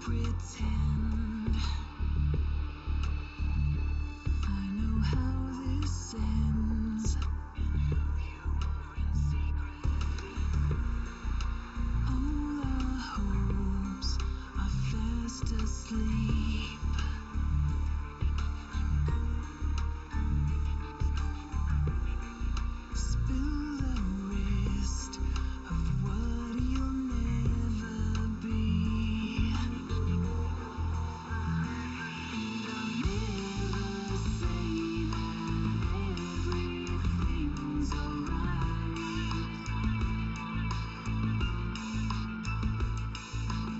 pretend. I know how this ends. All our hopes are fast asleep. Spill the rest of what you'll never be. And I'll never say that everything's alright.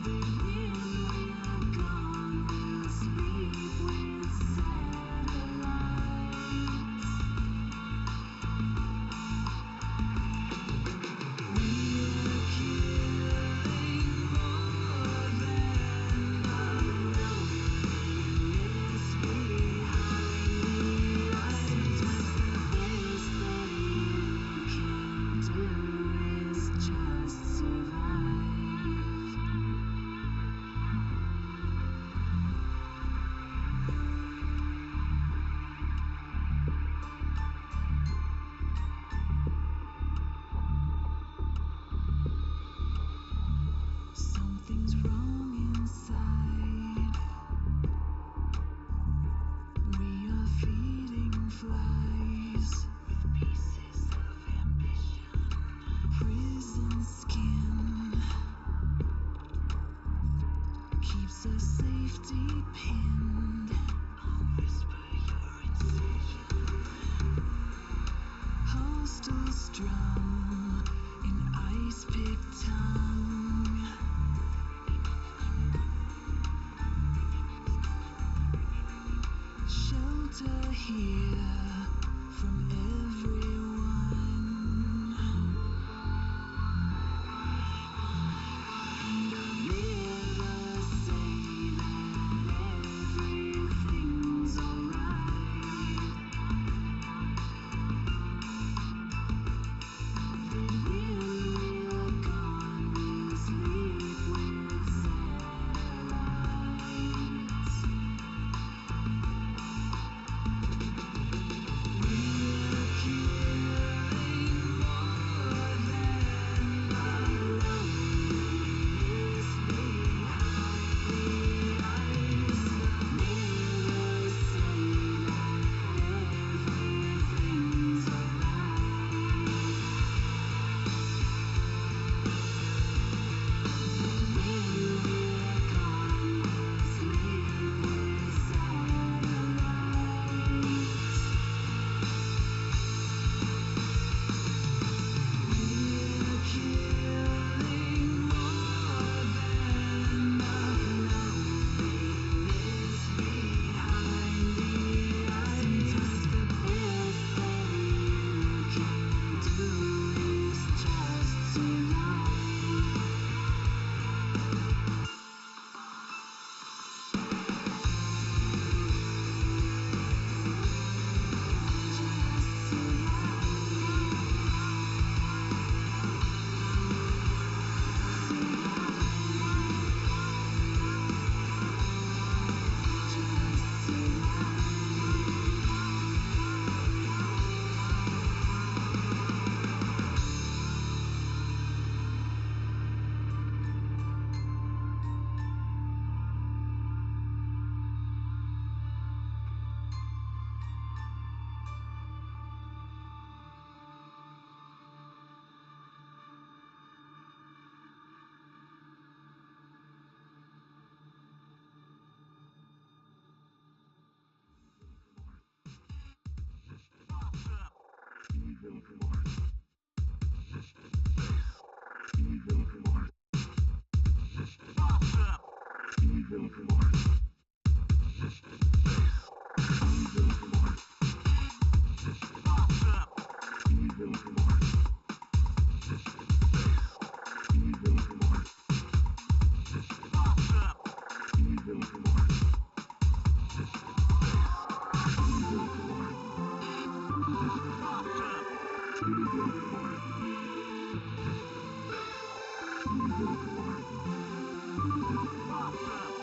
But when we're gone, we'll sleep with satellites. We're killing more than the loneliness behind us. Sometimes the best that you can do is just survive. Something's wrong inside. We are feeding flies with pieces of ambition. Prison skin keeps our safety pinned. I'll whisper your incision. Hostile strum in ice-picked tongue. Shelter here from everyone. And I'll never say that everything's alright. But when we're gone, we'll sleep with satellites. We're killing more than the loneliness behind us. Never say that everything's alright. When we're gone, we'll sleep with satellites. We're killing more than the loneliness behind us. Sometimes the best that you can do is just survive. Just Awesome.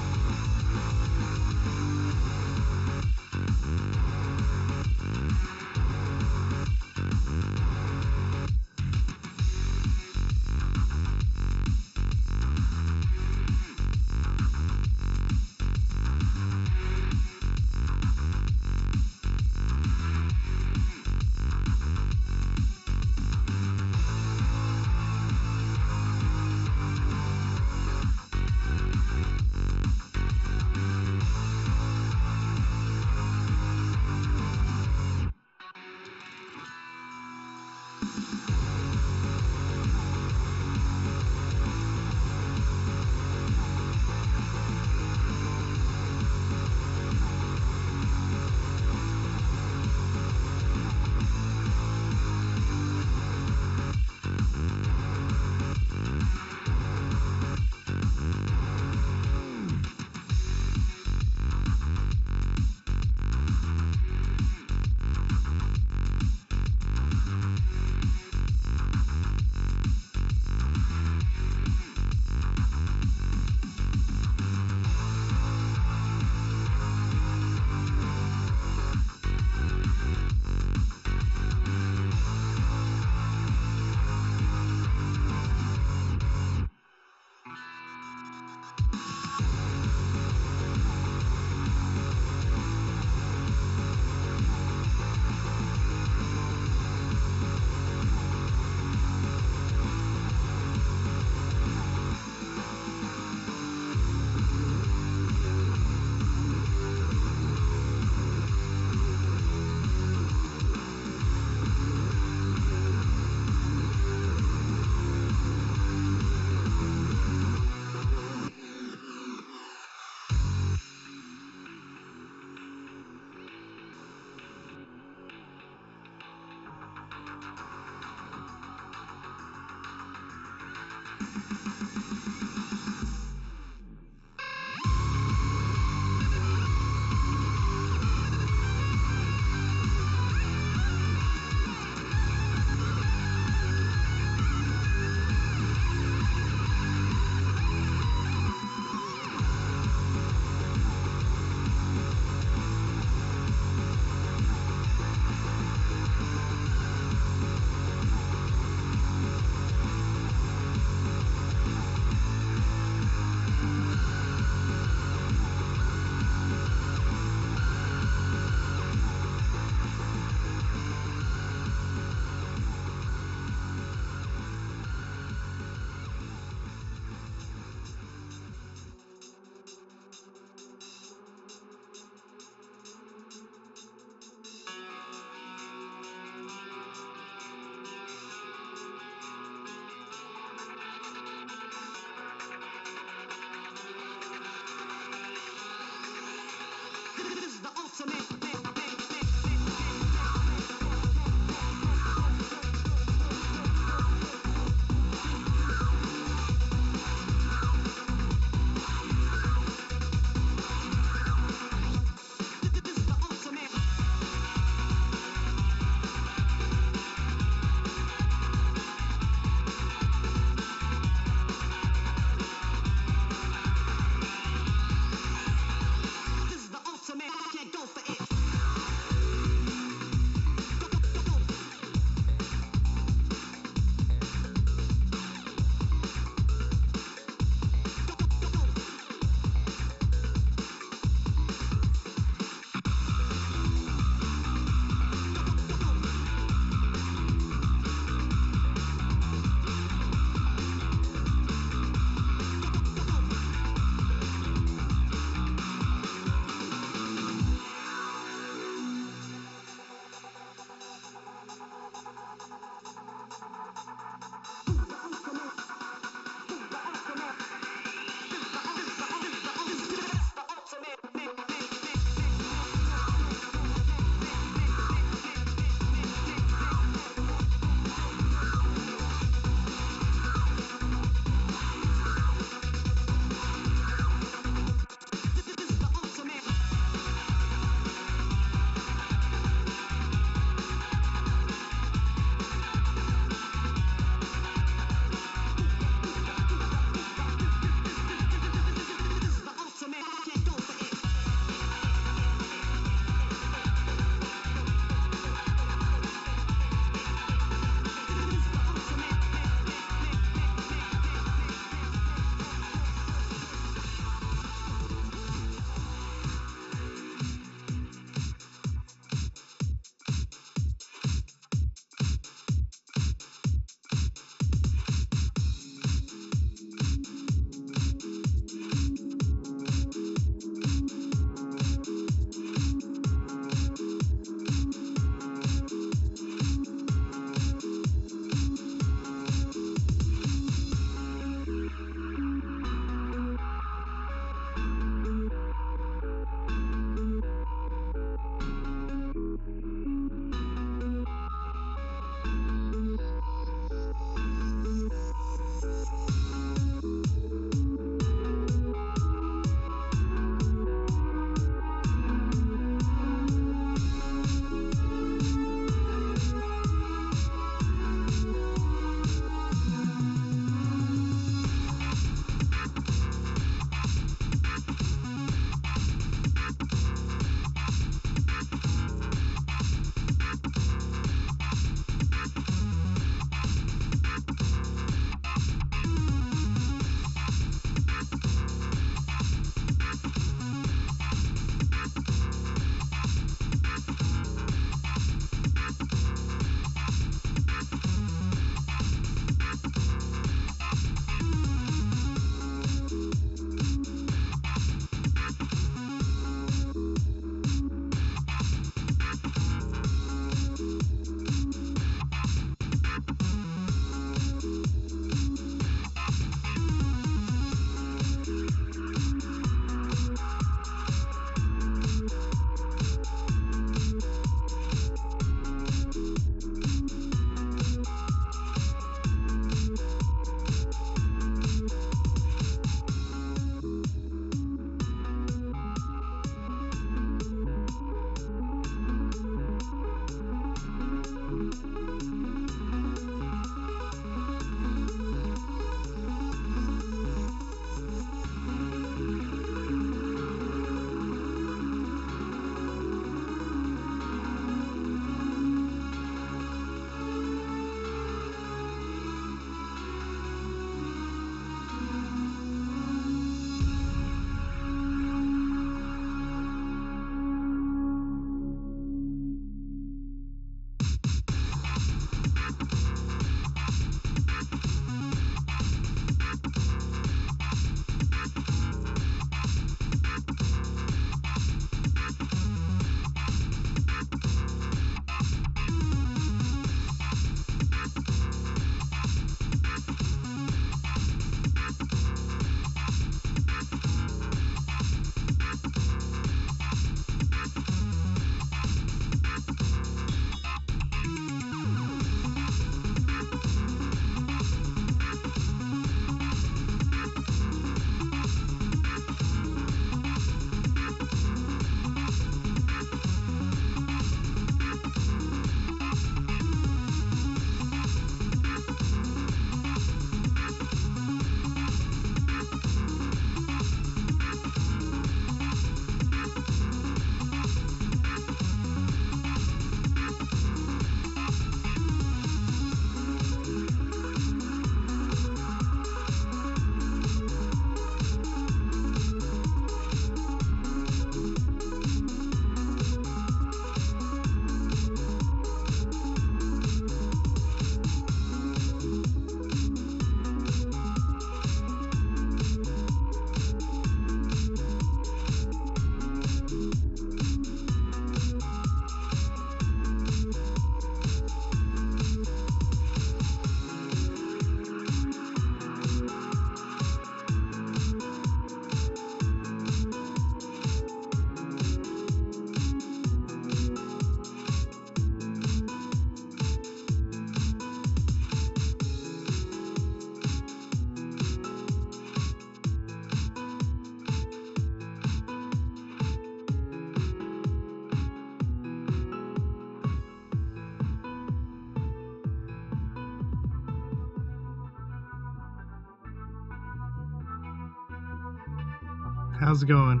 How's it going?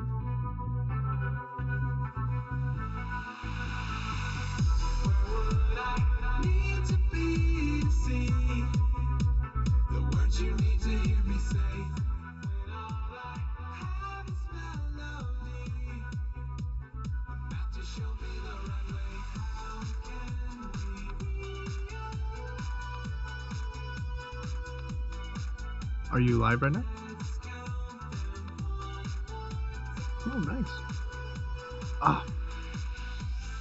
Are you live right now? Oh, nice. Ah,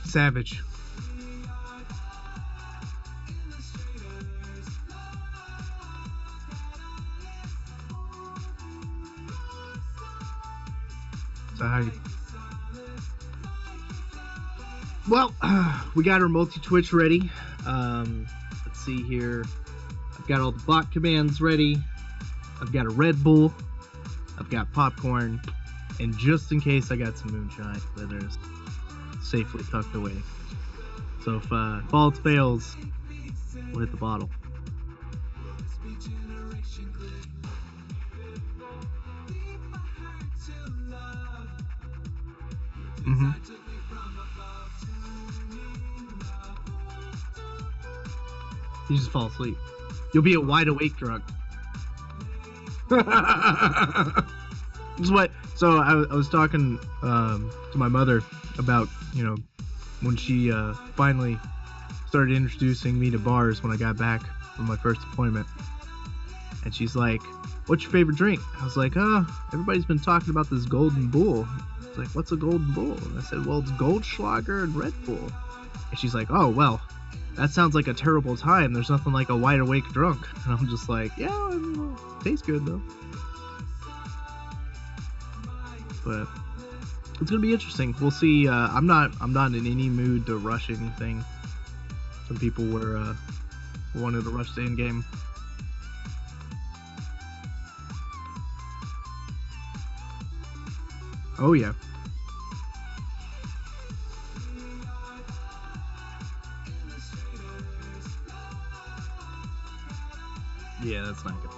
savage. So how you... Well, we got our multi-twitch ready. Let's see here. I've got all the bot commands ready. I've got a Red Bull. I've got popcorn. And just in case, I got some moonshine that is safely tucked away. So if all else fails, we'll hit the bottle. Mm-hmm. You just fall asleep. You'll be a wide awake drunk. This is what. So I was talking to my mother about, you know, when she finally started introducing me to bars when I got back from my first deployment, and she's like, "What's your favorite drink?" I was like, "Oh, everybody's been talking about this Golden Bull." It's like, "What's a Golden Bull?" And I said, "Well, it's Goldschlager and Red Bull." And she's like, "Oh, well, that sounds like a terrible time. There's nothing like a wide awake drunk." And I'm just like, "Yeah, I mean, tastes good though." But it's gonna be interesting. We'll see. I'm not in any mood to rush anything. Some people were wanted to rush the end game. Oh yeah. Yeah, that's not good.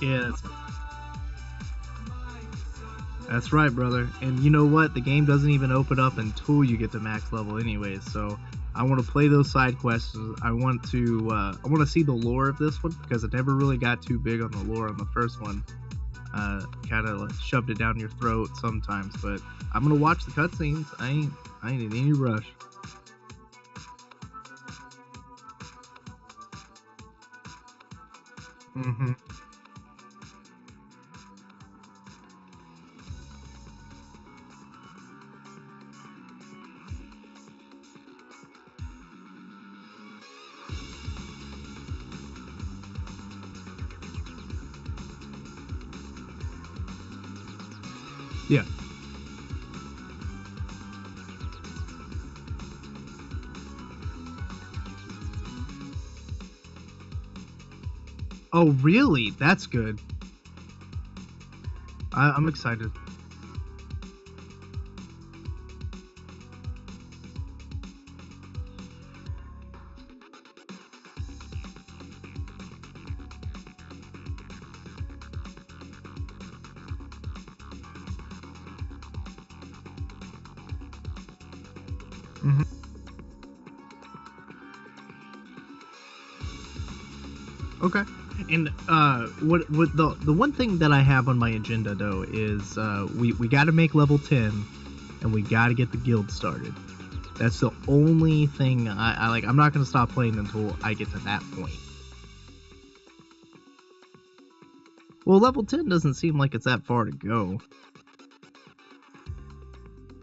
Yeah, that's right, brother. And you know what? The game doesn't even open up until you get to max level, anyways. So I want to play those side quests. I want to see the lore of this one because it never really got too big on the lore on the first one. Kind of like shoved it down your throat sometimes, but I'm gonna watch the cutscenes. I ain't in any rush. Mm-hmm. Yeah. Oh, really? That's good. I'm excited. Mm-hmm. Okay. And what the one thing that I have on my agenda though is we got to make level 10, and we got to get the guild started. That's the only thing I like. I'm not gonna stop playing until I get to that point. Well, level 10 doesn't seem like it's that far to go.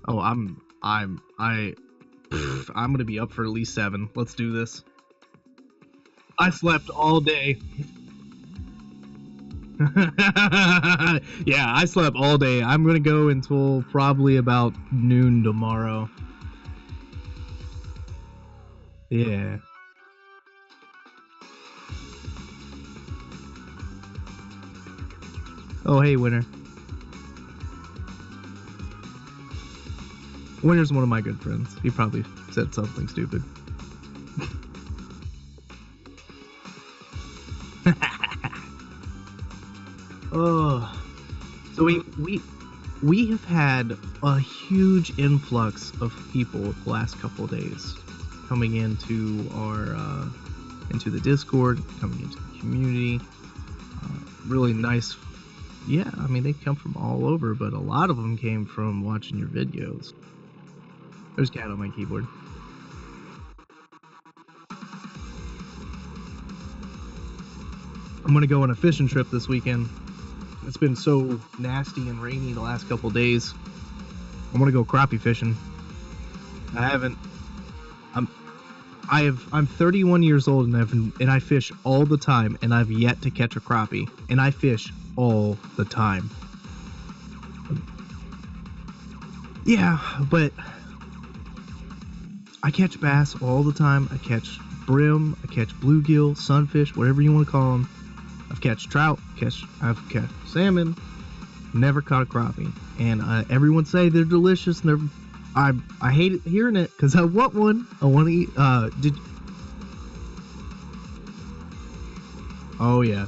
Oh, I'm gonna be up for at least 7. Let's do this. I slept all day. Yeah, I slept all day. I'm gonna go until probably about noon tomorrow. Yeah. Oh, hey, Winter. Winter's one of my good friends. He probably said something stupid. Oh. So we have had a huge influx of people the last couple of days coming into our into the Discord, coming into the community. Really nice. Yeah, I mean they come from all over, but a lot of them came from watching your videos. There's a cat on my keyboard. I'm gonna go on a fishing trip this weekend. It's been so nasty and rainy the last couple days. I'm gonna go crappie fishing. I haven't. I'm 31 years old and I fish all the time, and I've yet to catch a crappie. And I fish all the time. Yeah, but I catch bass all the time. I catch brim. I catch bluegill, sunfish, whatever you want to call them. I've catch trout. I've catch salmon. Never caught a crappie. And everyone say they're delicious. And I hate it hearing it because I want one. I want to eat. Oh yeah.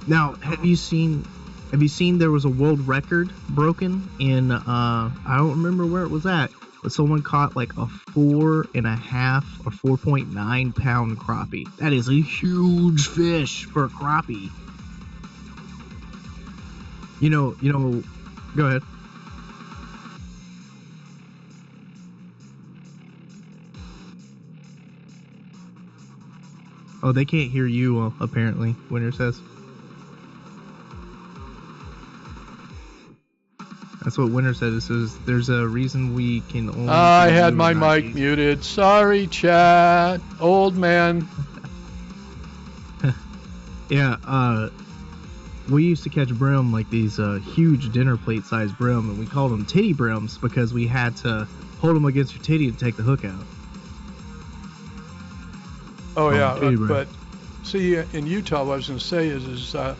Now, have you seen there was a world record broken in I don't remember where it was at, but someone caught like a 4.5 or 4.9 pound crappie. That is a huge fish for a crappie. You know, go ahead. Oh, they can't hear you, apparently, Winter says. That's what Winter said. It says there's a reason we can only... I had my mic muted. Sorry, chat. Old man. Yeah, we used to catch brim, like these huge dinner plate sized brim, and we called them titty brims because we had to hold them against your titty to take the hook out. Oh yeah, but see, in Utah, what I was going to say is the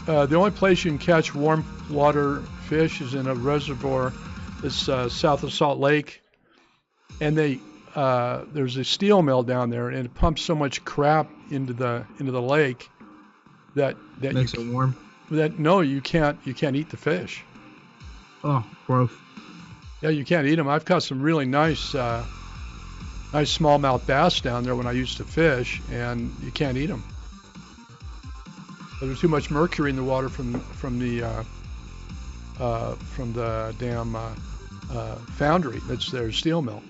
only place you can catch warm water fish is in a reservoir that's south of Salt Lake, and there's a steel mill down there, and it pumps so much crap into the lake that makes it warm. That no, you can't eat the fish. Oh, gross. Yeah, you can't eat them. I've caught some really nice smallmouth bass down there when I used to fish, and you can't eat them. There's too much mercury in the water from the damn foundry that's their steel mill.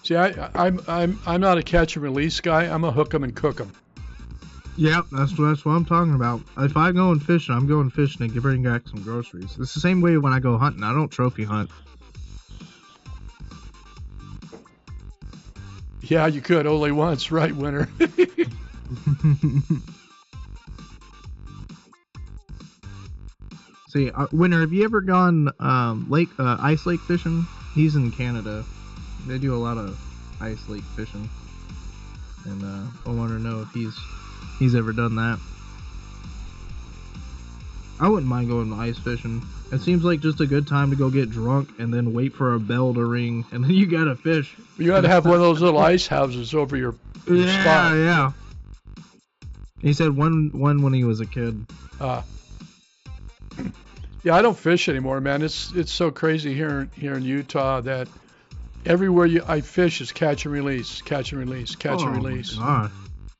See, I'm not a catch and release guy. I'm a hook 'em and cook 'em. Yep, that's what I'm talking about. If I go fishing, I'm going fishing and bring back some groceries. It's the same way when I go hunting. I don't trophy hunt. Yeah, you could only once, right, Winter? See, Winter, have you ever gone ice lake fishing? He's in Canada. They do a lot of ice lake fishing, and I want to know if he's ever done that. I wouldn't mind going ice fishing. It seems like just a good time to go get drunk and then wait for a bell to ring, and then you gotta fish. You gotta have one of those little ice houses over your spot. Yeah. He said one when he was a kid. Yeah, I don't fish anymore, man. It's so crazy here in Utah that everywhere I fish is catch and release, catch and release, catch and release. God.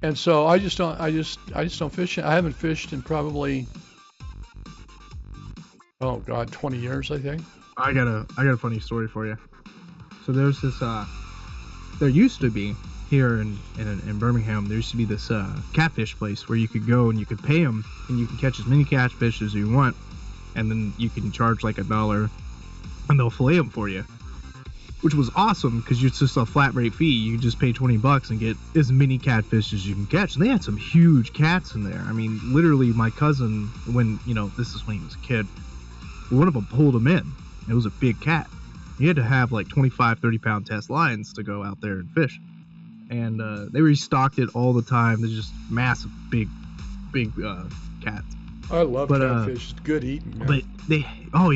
And so I just don't fish. I haven't fished in probably 20 years, I think. I got a funny story for you. So there's this there used to be here in Birmingham, there used to be this catfish place where you could go and you could pay them and you can catch as many catfish as you want, and then you can charge like $1 and they'll fillet them for you, which was awesome because it's just a flat rate fee. You just pay $20 and get as many catfish as you can catch. And they had some huge cats in there. I mean, literally, my cousin, this is when he was a kid, one of them pulled him in. It was a big cat. You had to have like 25, 30-pound test lines to go out there and fish. And they restocked it all the time. They're just massive, big cats. I love catfish. It's good eating. Man. But they are.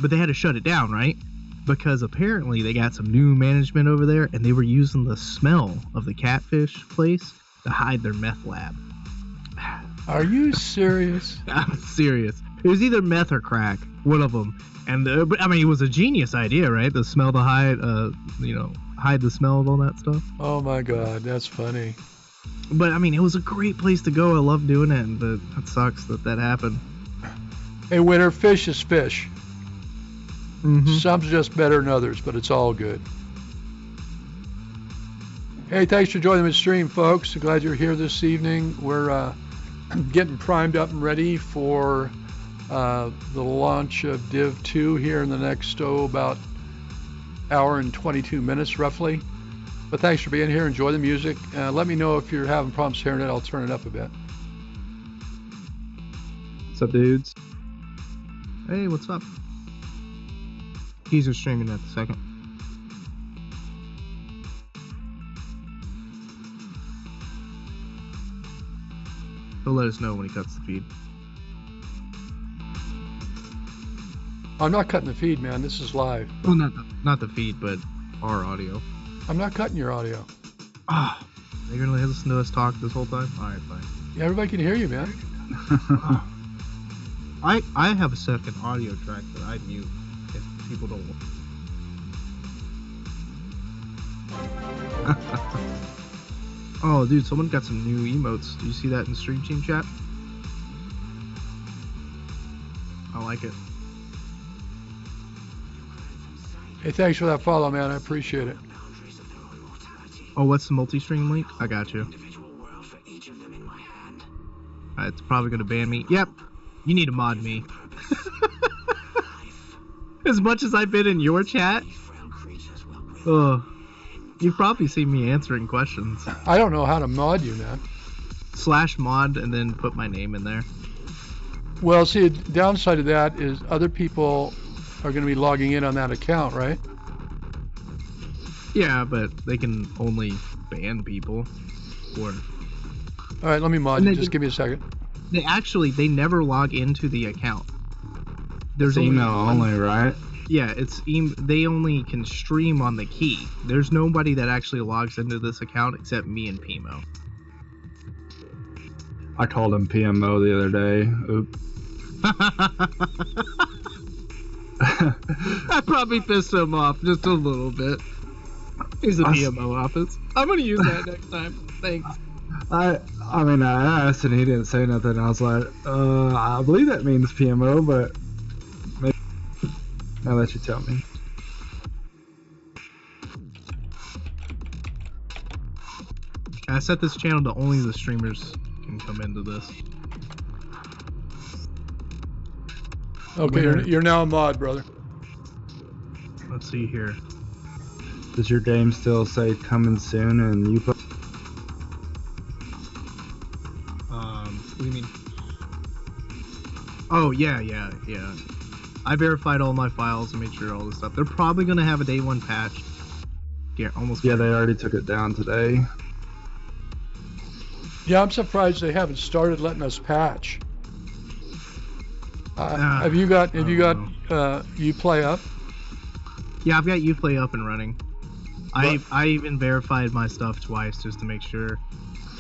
But they had to shut it down, right? because apparently they got some new management over there, and they were using the smell of the catfish place to hide their meth lab. Are you serious? I'm serious. It was either meth or crack, one of them. And but I mean, it was a genius idea, right? The smell to hide, hide the smell of all that stuff. Oh my God, that's funny. But I mean, it was a great place to go. I love doing it, but it sucks that happened. Hey, winner, fish is fish. Mm-hmm. Some's just better than others, but it's all good. Hey, thanks for joining the stream, folks. Glad you're here this evening. We're getting primed up and ready for the launch of Div 2 here in the next, about hour and 22 minutes, roughly. But thanks for being here. Enjoy the music. Let me know if you're having problems hearing it. I'll turn it up a bit. What's up, dudes? Hey, what's up? He's just streaming at the second. He'll let us know when he cuts the feed. I'm not cutting the feed, man. This is live. Well, not the feed, but our audio. I'm not cutting your audio. Ah, you're gonna listen to us talk this whole time? All right, fine. Yeah, everybody can hear you, man. I have a second audio track that I mute if people don't want. Oh, dude, someone got some new emotes. Do you see that in the stream team chat? I like it. Hey, thanks for that follow, man. I appreciate it. Oh, what's the multi-stream link? I got you. It's probably gonna ban me. Yep, you need to mod me. As much as I've been in your chat, you've probably seen me answering questions. I don't know how to mod you, man. /mod and then put my name in there. Well, see, the downside of that is other people are going to be logging in on that account, right? Yeah, but they can only ban people. Or all right, let me mod you. Just give me a second. They never log into the account. There's email only, right? Yeah, they only can stream on the key. There's nobody that actually logs into this account except me and Pimo. I called him PMO the other day. Oops. I probably pissed him off just a little bit. He's a PMO office. I'm gonna use that next time. Thanks. I mean, I asked and he didn't say nothing. I was like, I believe that means PMO, but maybe now that you tell me. I set this channel to only the streamers can come into this. Okay, you're now a mod, brother. Let's see here. Does your game still say coming soon and you put... What do you mean? Oh, yeah. I verified all my files and made sure all this stuff. They're probably going to have a day one patch. Yeah, almost. Yeah, they already took it down today. Yeah, I'm surprised they haven't started letting us patch. Have you got Uplay up? Yeah, I've got Uplay up and running. I even verified my stuff twice just to make sure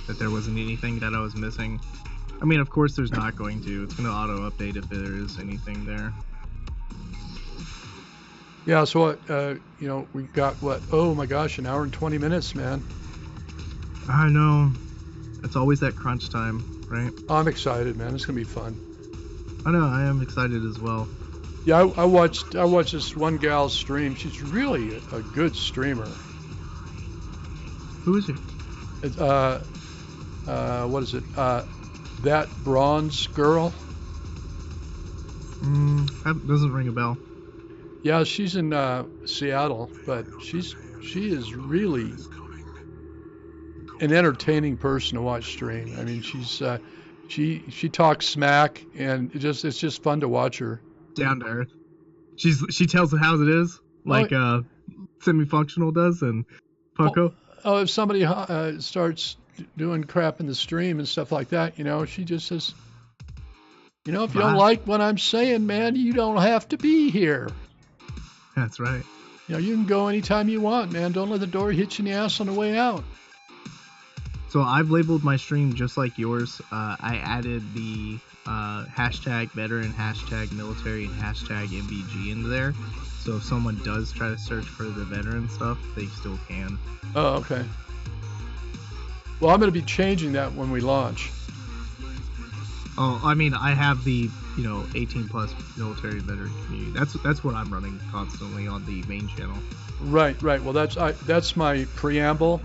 that there wasn't anything that I was missing. I mean, of course there's not going to. It's going to auto-update if there is anything there. Yeah, so we've got oh my gosh, an hour and 20 minutes, man. I know. It's always that crunch time, right? I'm excited, man. It's going to be fun. I know, I am excited as well. Yeah, I watched this one gal stream. She's really a good streamer. Who is she? It's, what is it? That Bronze Girl? That doesn't ring a bell. Yeah, she's in Seattle, but she is really an entertaining person to watch stream. I mean, she talks smack, and it's just fun to watch her. Down to earth. She tells it how it is, like Semi-Functional does, and Pucko. Oh, if somebody starts doing crap in the stream and stuff like that, she just says, if you don't like what I'm saying, man, you don't have to be here. That's right. You can go anytime you want, man. Don't let the door hit you in the ass on the way out. So I've labeled my stream just like yours. I added the hashtag veteran, hashtag military, and hashtag MVG into there. So if someone does try to search for the veteran stuff, they still can. Oh, okay. Well, I'm going to be changing that when we launch. Oh, I mean, I have the 18 plus military veteran community. That's what I'm running constantly on the main channel. Right. Well, that's my preamble,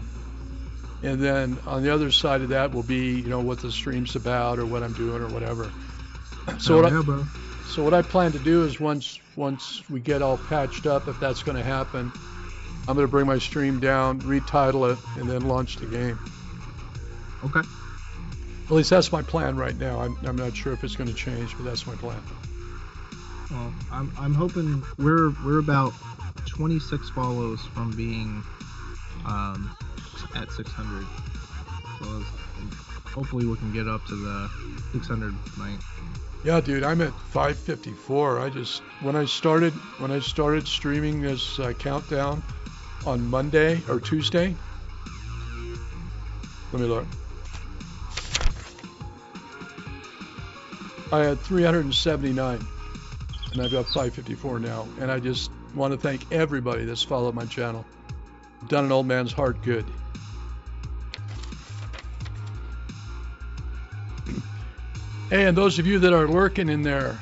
and then on the other side of that will be what the stream's about or what I'm doing or whatever. So what I plan to do is once we get all patched up, if that's going to happen, I'm going to bring my stream down, retitle it, and then launch the game. Okay. At least that's my plan right now. I'm not sure if it's going to change, but that's my plan. Well, I'm hoping we're about 26 follows from being at 600. So hopefully we can get up to the 600 tonight. Yeah, dude, I'm at 554. When I started streaming this countdown on Monday or Tuesday. Let me look. I had 379, and I've got 554 now. And I just want to thank everybody that's followed my channel. Done an old man's heart good. Hey, and those of you that are lurking in there,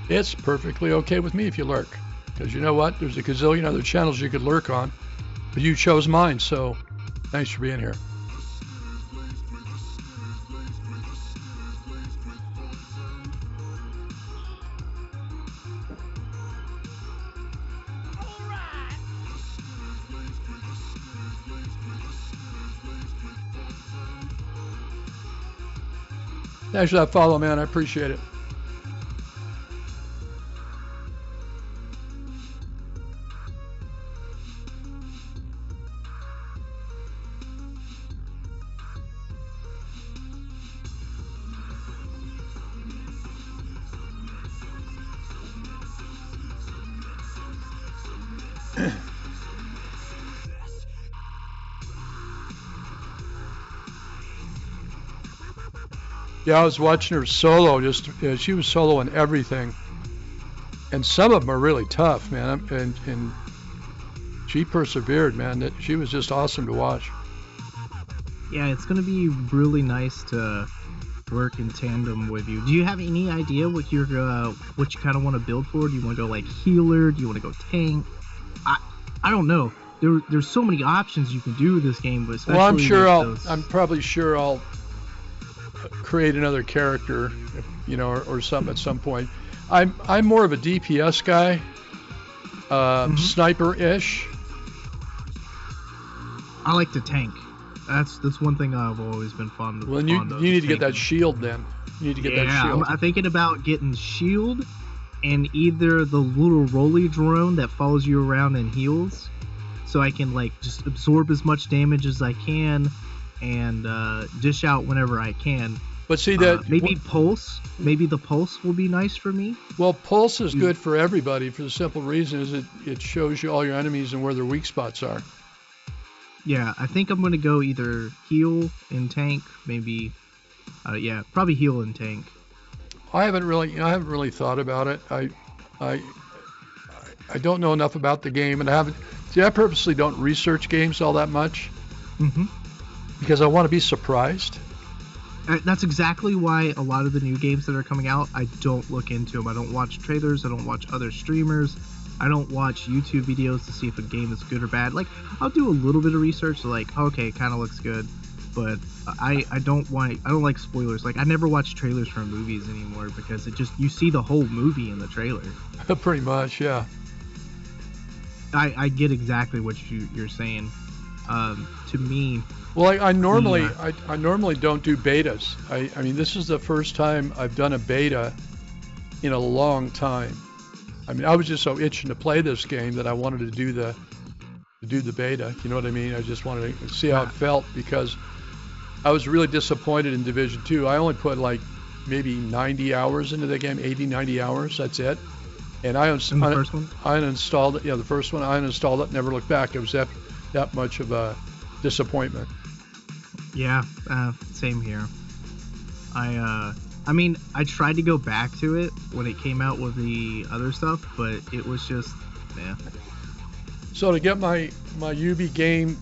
it's perfectly okay with me if you lurk. Because you know what? There's a gazillion other channels you could lurk on, but you chose mine, so thanks for being here. Thanks for that follow, man. I appreciate it. Yeah, I was watching her solo. She was soloing everything, and some of them are really tough, man. And she persevered, man. She was just awesome to watch. Yeah, it's gonna be really nice to work in tandem with you. Do you have any idea what you kind of want to build for? Do you want to go like healer? Do you want to go tank? I don't know. There's so many options you can do with this game, but especially I'm probably sure I'll create another character, or something at some point. I'm more of a DPS guy, sniper-ish. I like to tank. That's one thing I've always been fond of. Well, you need to get that shield then. You need to get that shield. I'm thinking about getting shield and either the little rolly drone that follows you around and heals, so I can like just absorb as much damage as I can and dish out whenever I can. But see that maybe pulse. Maybe the pulse will be nice for me. Well, pulse is good for everybody for the simple reason is it shows you all your enemies and where their weak spots are. Yeah, I think I'm gonna go either heal and tank. Maybe, probably heal and tank. I haven't really thought about it. I don't know enough about the game, and I purposely don't research games all that much. Because I want to be surprised. That's exactly why a lot of the new games that are coming out, I don't look into them. I don't watch trailers. I don't watch other streamers. I don't watch YouTube videos to see if a game is good or bad. Like, I'll do a little bit of research, like, okay, it kind of looks good, but I don't like spoilers. Like, I never watch trailers for movies anymore because you see the whole movie in the trailer. Pretty much, yeah. I get exactly what you're saying. To me, well, I normally don't do betas. I mean, this is the first time I've done a beta in a long time. I mean, I was just so itching to play this game that I wanted to do the beta. You know what I mean? I just wanted to see how it felt because I was really disappointed in Division 2. I only put like maybe 90 hours into the game, 80, 90 hours. That's it. And I In the first one? uninstalled it. Yeah, the first one, I uninstalled it, never looked back. It was that much of a disappointment. Yeah, same here. I mean, I tried to go back to it when it came out with the other stuff, but it was just, yeah. So to get my UB game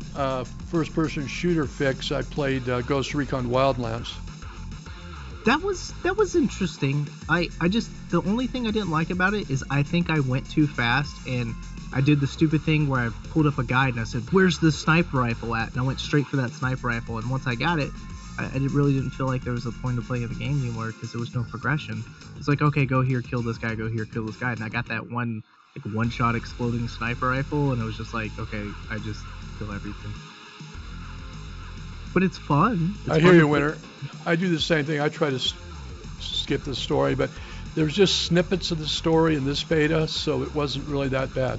first-person shooter fix, I played Ghost Recon Wildlands. That was interesting. I just, the only thing I didn't like about it is I think I went too fast and I did the stupid thing where I pulled up a guide and I said, "Where's the sniper rifle at?" And I went straight for that sniper rifle. And once I got it, I really didn't feel like there was a point to playing the game anymore because there was no progression. It's like, okay, go here, kill this guy, go here, kill this guy. And I got that one-shot exploding sniper rifle, and it was just like, okay, I just kill everything. But it's fun. It's I fun hear to you, play. Winter. I do the same thing. I try to skip the story, but there's just snippets of the story in this beta, so it wasn't really that bad.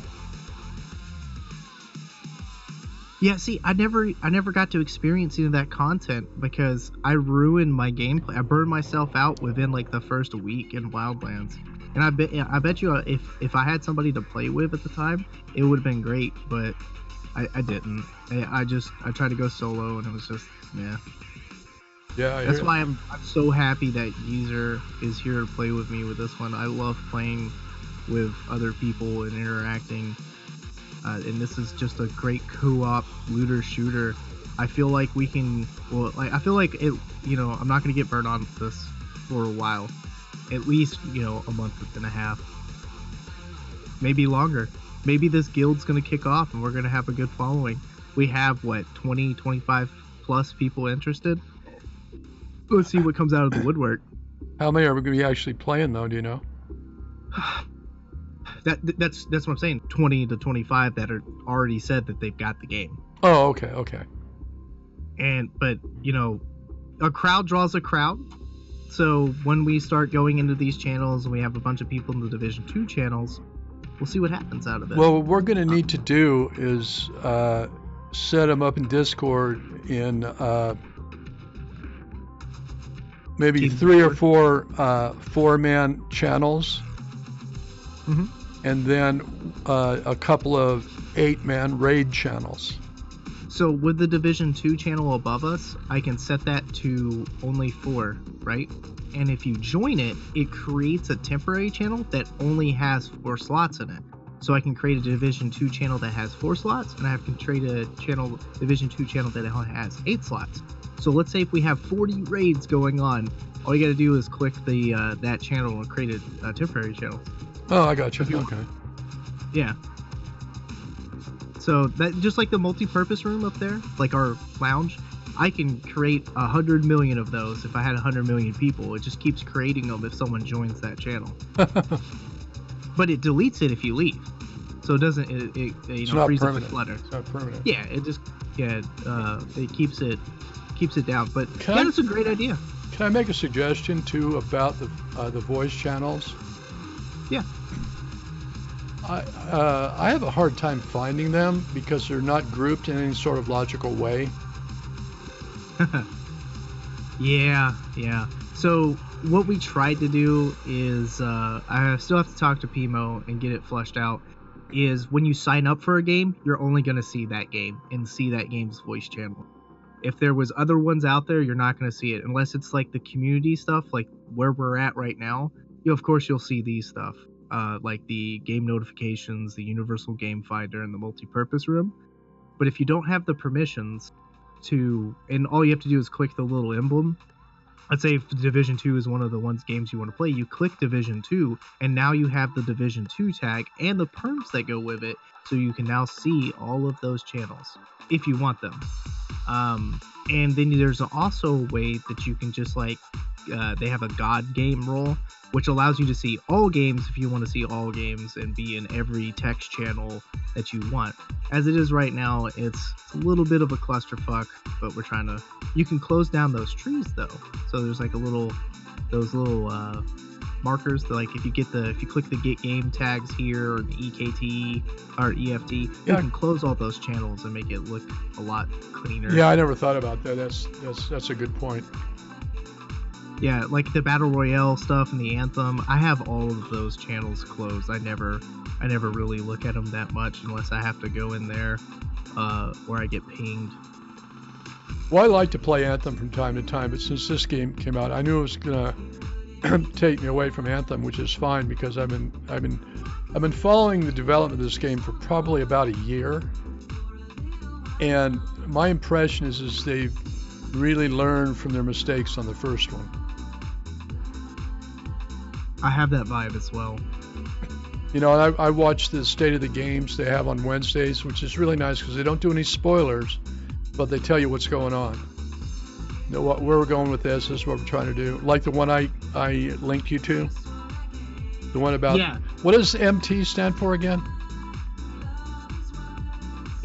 Yeah, see, I never got to experience any of that content because I ruined my gameplay. I burned myself out within like the first week in Wildlands. And I bet you if I had somebody to play with at the time, it would have been great, but I didn't. I tried to go solo and it was just, yeah. Yeah, That's why I'm so happy that Geezer is here to play with me with this one. I love playing with other people and interacting. And this is just a great co-op looter shooter. I feel like we can, well, like I feel like it, you know, I'm not gonna get burned on this for a while, at least, you know, a month and a half, maybe longer. Maybe this guild's gonna kick off and we're gonna have a good following. We have what, 20, 25 plus people interested. Let's see what comes out of the woodwork. How many are we going to be actually playing, though? Do you know? That's what I'm saying. 20 to 25 that are already said that they've got the game. Oh, okay. But you know, a crowd draws a crowd. So when we start going into these channels and we have a bunch of people in the Division 2 channels, we'll see what happens out of it. Well, what we're going to need to do is set them up in Discord in maybe Team 3 or Discord. 4 four-man channels, Mhm. and then a couple of 8-man raid channels. So with the Division 2 channel above us, I can set that to only 4, right? And if you join it, it creates a temporary channel that only has 4 slots in it. So I can create a Division 2 channel that has 4 slots, and I can create a Division 2 channel that has 8 slots. So let's say if we have 40 raids going on, all you got to do is click the that channel and create a temporary channel. Oh, I got you. Okay. Yeah. So that, just like the multi-purpose room up there, like our lounge, I can create 100 million of those if I had 100 million people. It just keeps creating them if someone joins that channel. But it deletes it if you leave. So it doesn't, it It's not frees up the permanent. clutter. It's not permanent. Yeah, it just, it keeps it down. But Can yeah, I- that's a great idea. Can I make a suggestion too about the voice channels? Yeah. I have a hard time finding them because they're not grouped in any sort of logical way. Yeah. So what we tried to do is, I still have to talk to Pimo and get it flushed out, is when you sign up for a game, you're only going to see that game and see that game's voice channel. If there was other ones out there, you're not going to see it unless it's like the community stuff, like where we're at right now. Of course, you'll see these stuff, like the game notifications, the universal game finder, and the multi-purpose room. But if you don't have the permissions to, and all you have to do is click the little emblem. Let's say if Division 2 is one of the games you want to play, you click Division 2, and now you have the Division 2 tag and the perms that go with it, so you can now see all of those channels if you want them. And then there's also a way that you can just like, they have a God game role, which allows you to see all games if you want to see all games and be in every text channel that you want. As it is right now, it's a little bit of a clusterfuck, but we're trying to, you can close down those trees though. So there's like those little markers that, like, if you click the get game tags here, or the EKT or EFT, you can close all those channels and make it look a lot cleaner. Yeah, I never thought about that. That's a good point. Yeah, like the Battle Royale stuff and the Anthem, I have all of those channels closed. I never really look at them that much unless I have to go in there or I get pinged. Well, I like to play Anthem from time to time, but since this game came out, I knew it was gonna take me away from Anthem, which is fine because I've been following the development of this game for probably about a year, and my impression is they've really learned from their mistakes on the first one. I have that vibe as well. You know, I watch the state of the games they have on Wednesdays, which is really nice because they don't do any spoilers, but they tell you what's going on. You know, where we're going with this is what we're trying to do. Like the one I linked you to. The one about... Yeah. What does MT stand for again?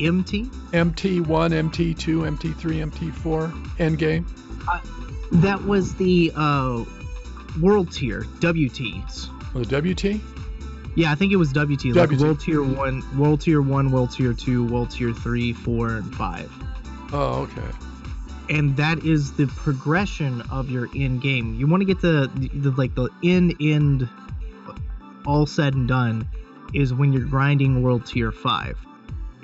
MT? MT1, MT2, MT3, MT4, Endgame? That was the World Tier, WTs. Oh, the WT? Yeah, I think it was WT. Like WT. World Tier 1, World Tier 1, World Tier 2, World Tier 3, 4, and 5. Oh, okay. And that is the progression of your end game. You want to get the end all said and done is when you're grinding World Tier 5.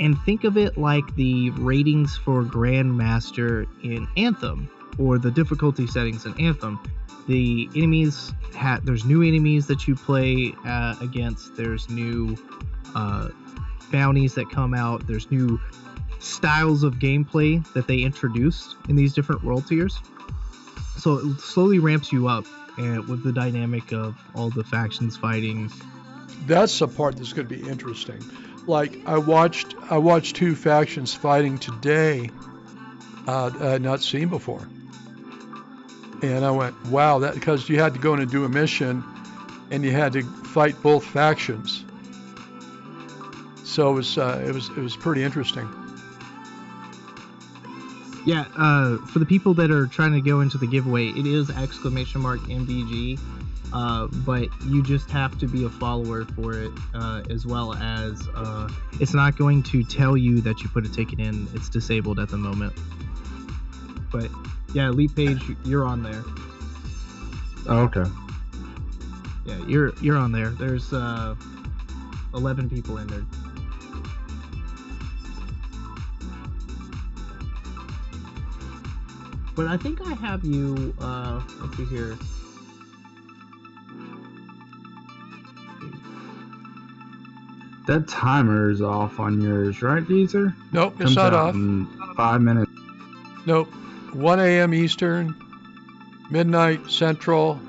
And think of it like the ratings for Grandmaster in Anthem, or the difficulty settings in Anthem. The enemies there's new enemies that you play against. There's new bounties that come out. There's new styles of gameplay that they introduced in these different world tiers. So it slowly ramps you up with the dynamic of all the factions fighting. That's the part that's going to be interesting. Like I watched two factions fighting today I had not seen before. And I went, wow, that because you had to go in and do a mission and you had to fight both factions. So it was pretty interesting. Yeah, for the people that are trying to go into the giveaway, it is !MVG, but you just have to be a follower for it, as well as it's not going to tell you that you put a ticket in. It's disabled at the moment. But yeah, Elite Page, you're on there. Oh, okay. Yeah, you're on there. There's 11 people in there. But I think I have you, let's see here. That timer is off on yours, right, Geezer? Nope, it's Comes not out off. in 5 minutes. Nope. 1 a.m. Eastern, midnight Central,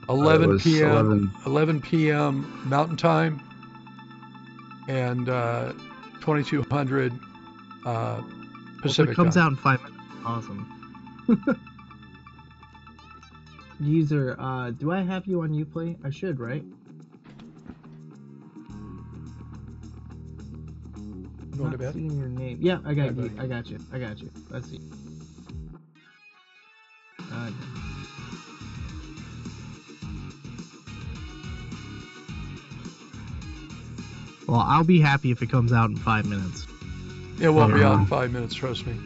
11 was p.m. 11 p.m. Mountain Time, and 2200 Pacific It comes Time. out in 5 minutes. Awesome. Geezer, do I have you on Uplay? I should, right? Going to Not bed? seeing your name. Yeah, I got Yeah, you. buddy. I got you. Let's see. Well, I'll be happy if it comes out in 5 minutes. It won't be out in 5 minutes, trust me.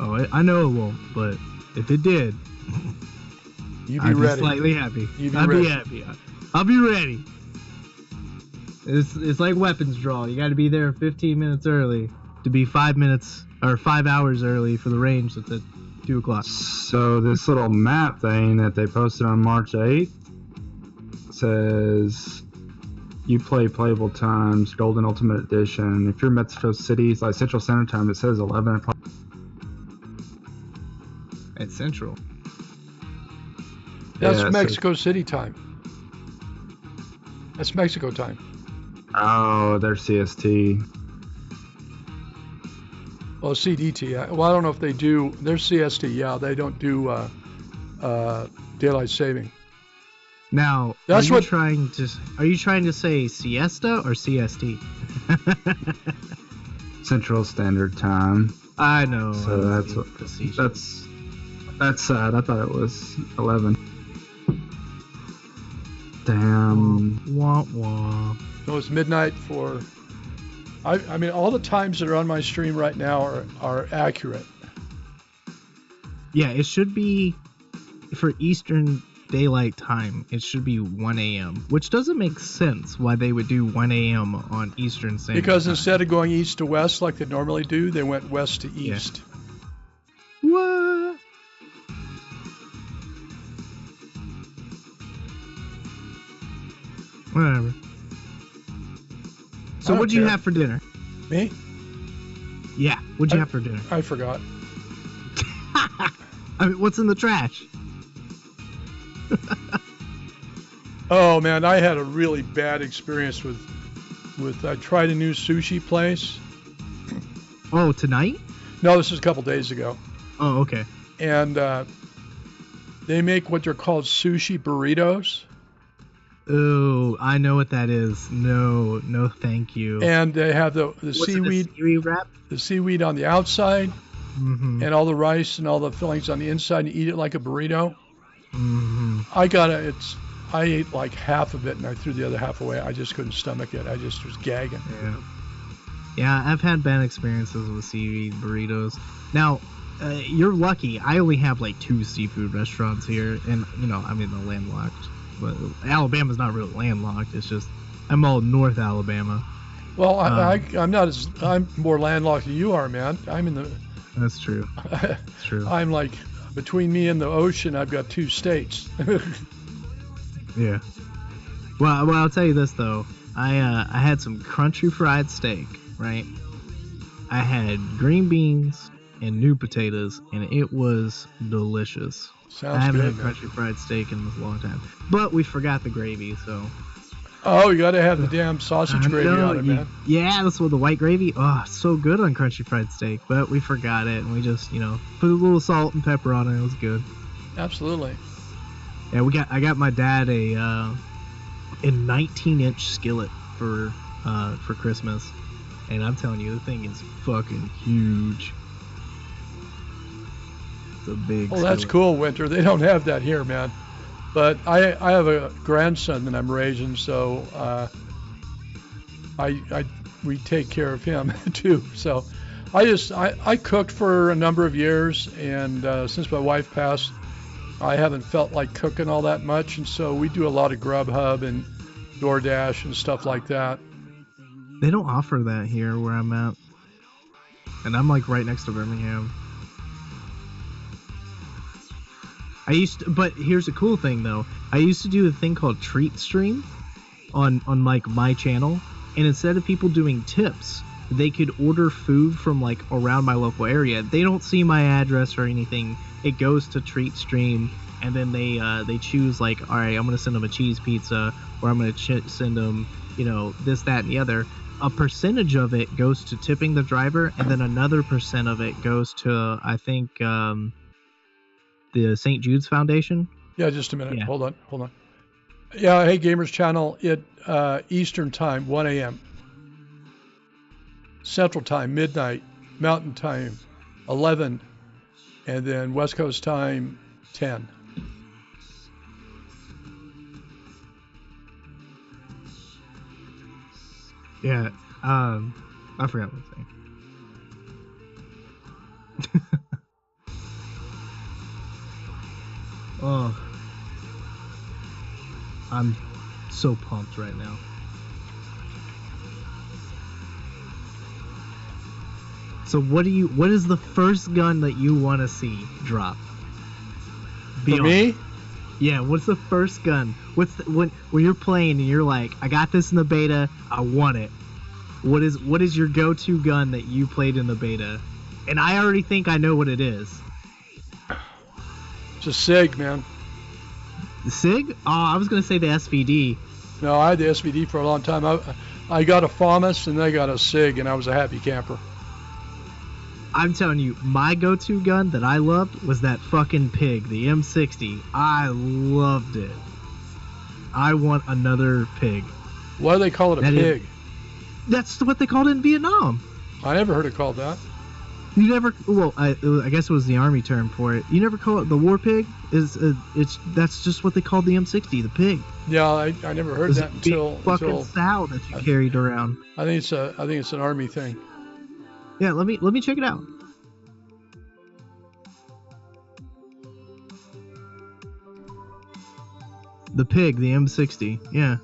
Oh, I know it won't, but if it did, You be I'd ready. be slightly happy. You be I'd ready. be happy. I'll be ready. It's like weapons draw. You got to be there 15 minutes early to be 5 minutes or 5 hours early for the range that's at 2 o'clock. So this little map thing that they posted on March 8th says you play playable times, Golden Ultimate Edition. If you're Mexico City's like Central Standard Time, it says 11 o'clock. At Central. That's Yeah, so- Mexico City time. That's Mexico time. Oh, they're CST. Well, CDT. Well, I don't know if they do. They're CST. Yeah, they don't do daylight saving. Now, That's are what- you trying to say siesta or CST? Central Standard Time. I know. So I'm that's being what facetious. that's sad. I thought it was 11. Damn. Wah wah. So it's midnight for. I mean, all the times that are on my stream right now are accurate. Yeah, it should be for Eastern Daylight Time, it should be 1 a.m., which doesn't make sense why they would do 1 a.m. on Eastern Standard Because Time. instead of going east to west like they normally do, they went west to Yeah. east. What? Whatever. So I don't what'd you care. have for dinner? Me? Yeah, what'd you have for dinner? I forgot. I mean, what's in the trash? Oh man, I had a really bad experience with I tried a new sushi place. Oh, tonight? No, this was a couple days ago. Oh, okay. And they make what they're called sushi burritos. Oh, I know what that is. No, thank you. And they have the What's seaweed, it, a seaweed wrap? the seaweed on the outside, Mm-hmm. and all the rice and all the fillings on the inside. And you eat it like a burrito. Mm-hmm. I ate like half of it and I threw the other half away. I just couldn't stomach it. I just was gagging. Yeah. Yeah, I've had bad experiences with seaweed burritos. Now, you're lucky. I only have like 2 seafood restaurants here, and I'm in the landlocked. But Alabama's not really landlocked. It's just I'm all North Alabama. Well, I'm more landlocked than you are, man. I'm in the. That's true. That's true. I'm like between me and the ocean. I've got 2 states. Yeah. Well, I'll tell you this though. I had some crunchy fried steak, right? I had green beans and new potatoes, and it was delicious. Sounds I haven't good, had man. crunchy fried steak in a long time, but we forgot the gravy, so. Oh, you got to have the damn sausage gravy No, on it, man. Yeah, that's what the white gravy. Oh, it's so good on crunchy fried steak, but we forgot it, and we just put a little salt and pepper on it. It was good. Absolutely. Yeah, I got my dad a 19-inch skillet for Christmas, and I'm telling you, the thing is fucking huge. It's a big. Well, that's skillet. cool, Winter. They don't have that here, man. But I have a grandson that I'm raising, so we take care of him too. So I cooked for a number of years, and since my wife passed, I haven't felt like cooking all that much, and so we do a lot of Grubhub and DoorDash and stuff like that. They don't offer that here where I'm at, and I'm like right next to Birmingham. But here's a cool thing though. I used to do a thing called Treat Stream on like my channel, and instead of people doing tips, they could order food from like around my local area. They don't see my address or anything. It goes to Treat Stream, and then they choose like, all right, I'm gonna send them a cheese pizza, or I'm gonna send them, this, that, and the other. A percentage of it goes to tipping the driver, and then another % of it goes to, I think, the St. Jude's Foundation. Yeah, just a minute. Yeah. Hold on. Yeah, hey, Gamers Channel, Eastern Time, 1 a.m. Central Time, midnight. Mountain Time, 11. And then West Coast Time, 10. Yeah, I forgot what I was saying. Oh, I'm so pumped right now. So what is the first gun that you want to see drop? Be For me? Yeah, what's the first gun? When you're playing and you're like, I got this in the beta, I want it. What is your go-to gun that you played in the beta? And I already think I know what it is. It's a SIG, man. The SIG? Oh, I was gonna say the SVD. No, I had the SVD for a long time. I got a FAMAS and I got a SIG, and I was a happy camper. I'm telling you, my go-to gun that I loved was that fucking pig, the M60. I loved it. I want another pig. Why do they call it a That is- pig? That's what they called it in Vietnam. I never heard it called that. You never? Well, I guess it was the army term for it. You never call it the war pig? That's just what they called the M60, the pig. Yeah, I never heard It's that a big fucking sow that you carried around. I think it's an army thing. Yeah, let me check it out. The pig, the M60. Yeah.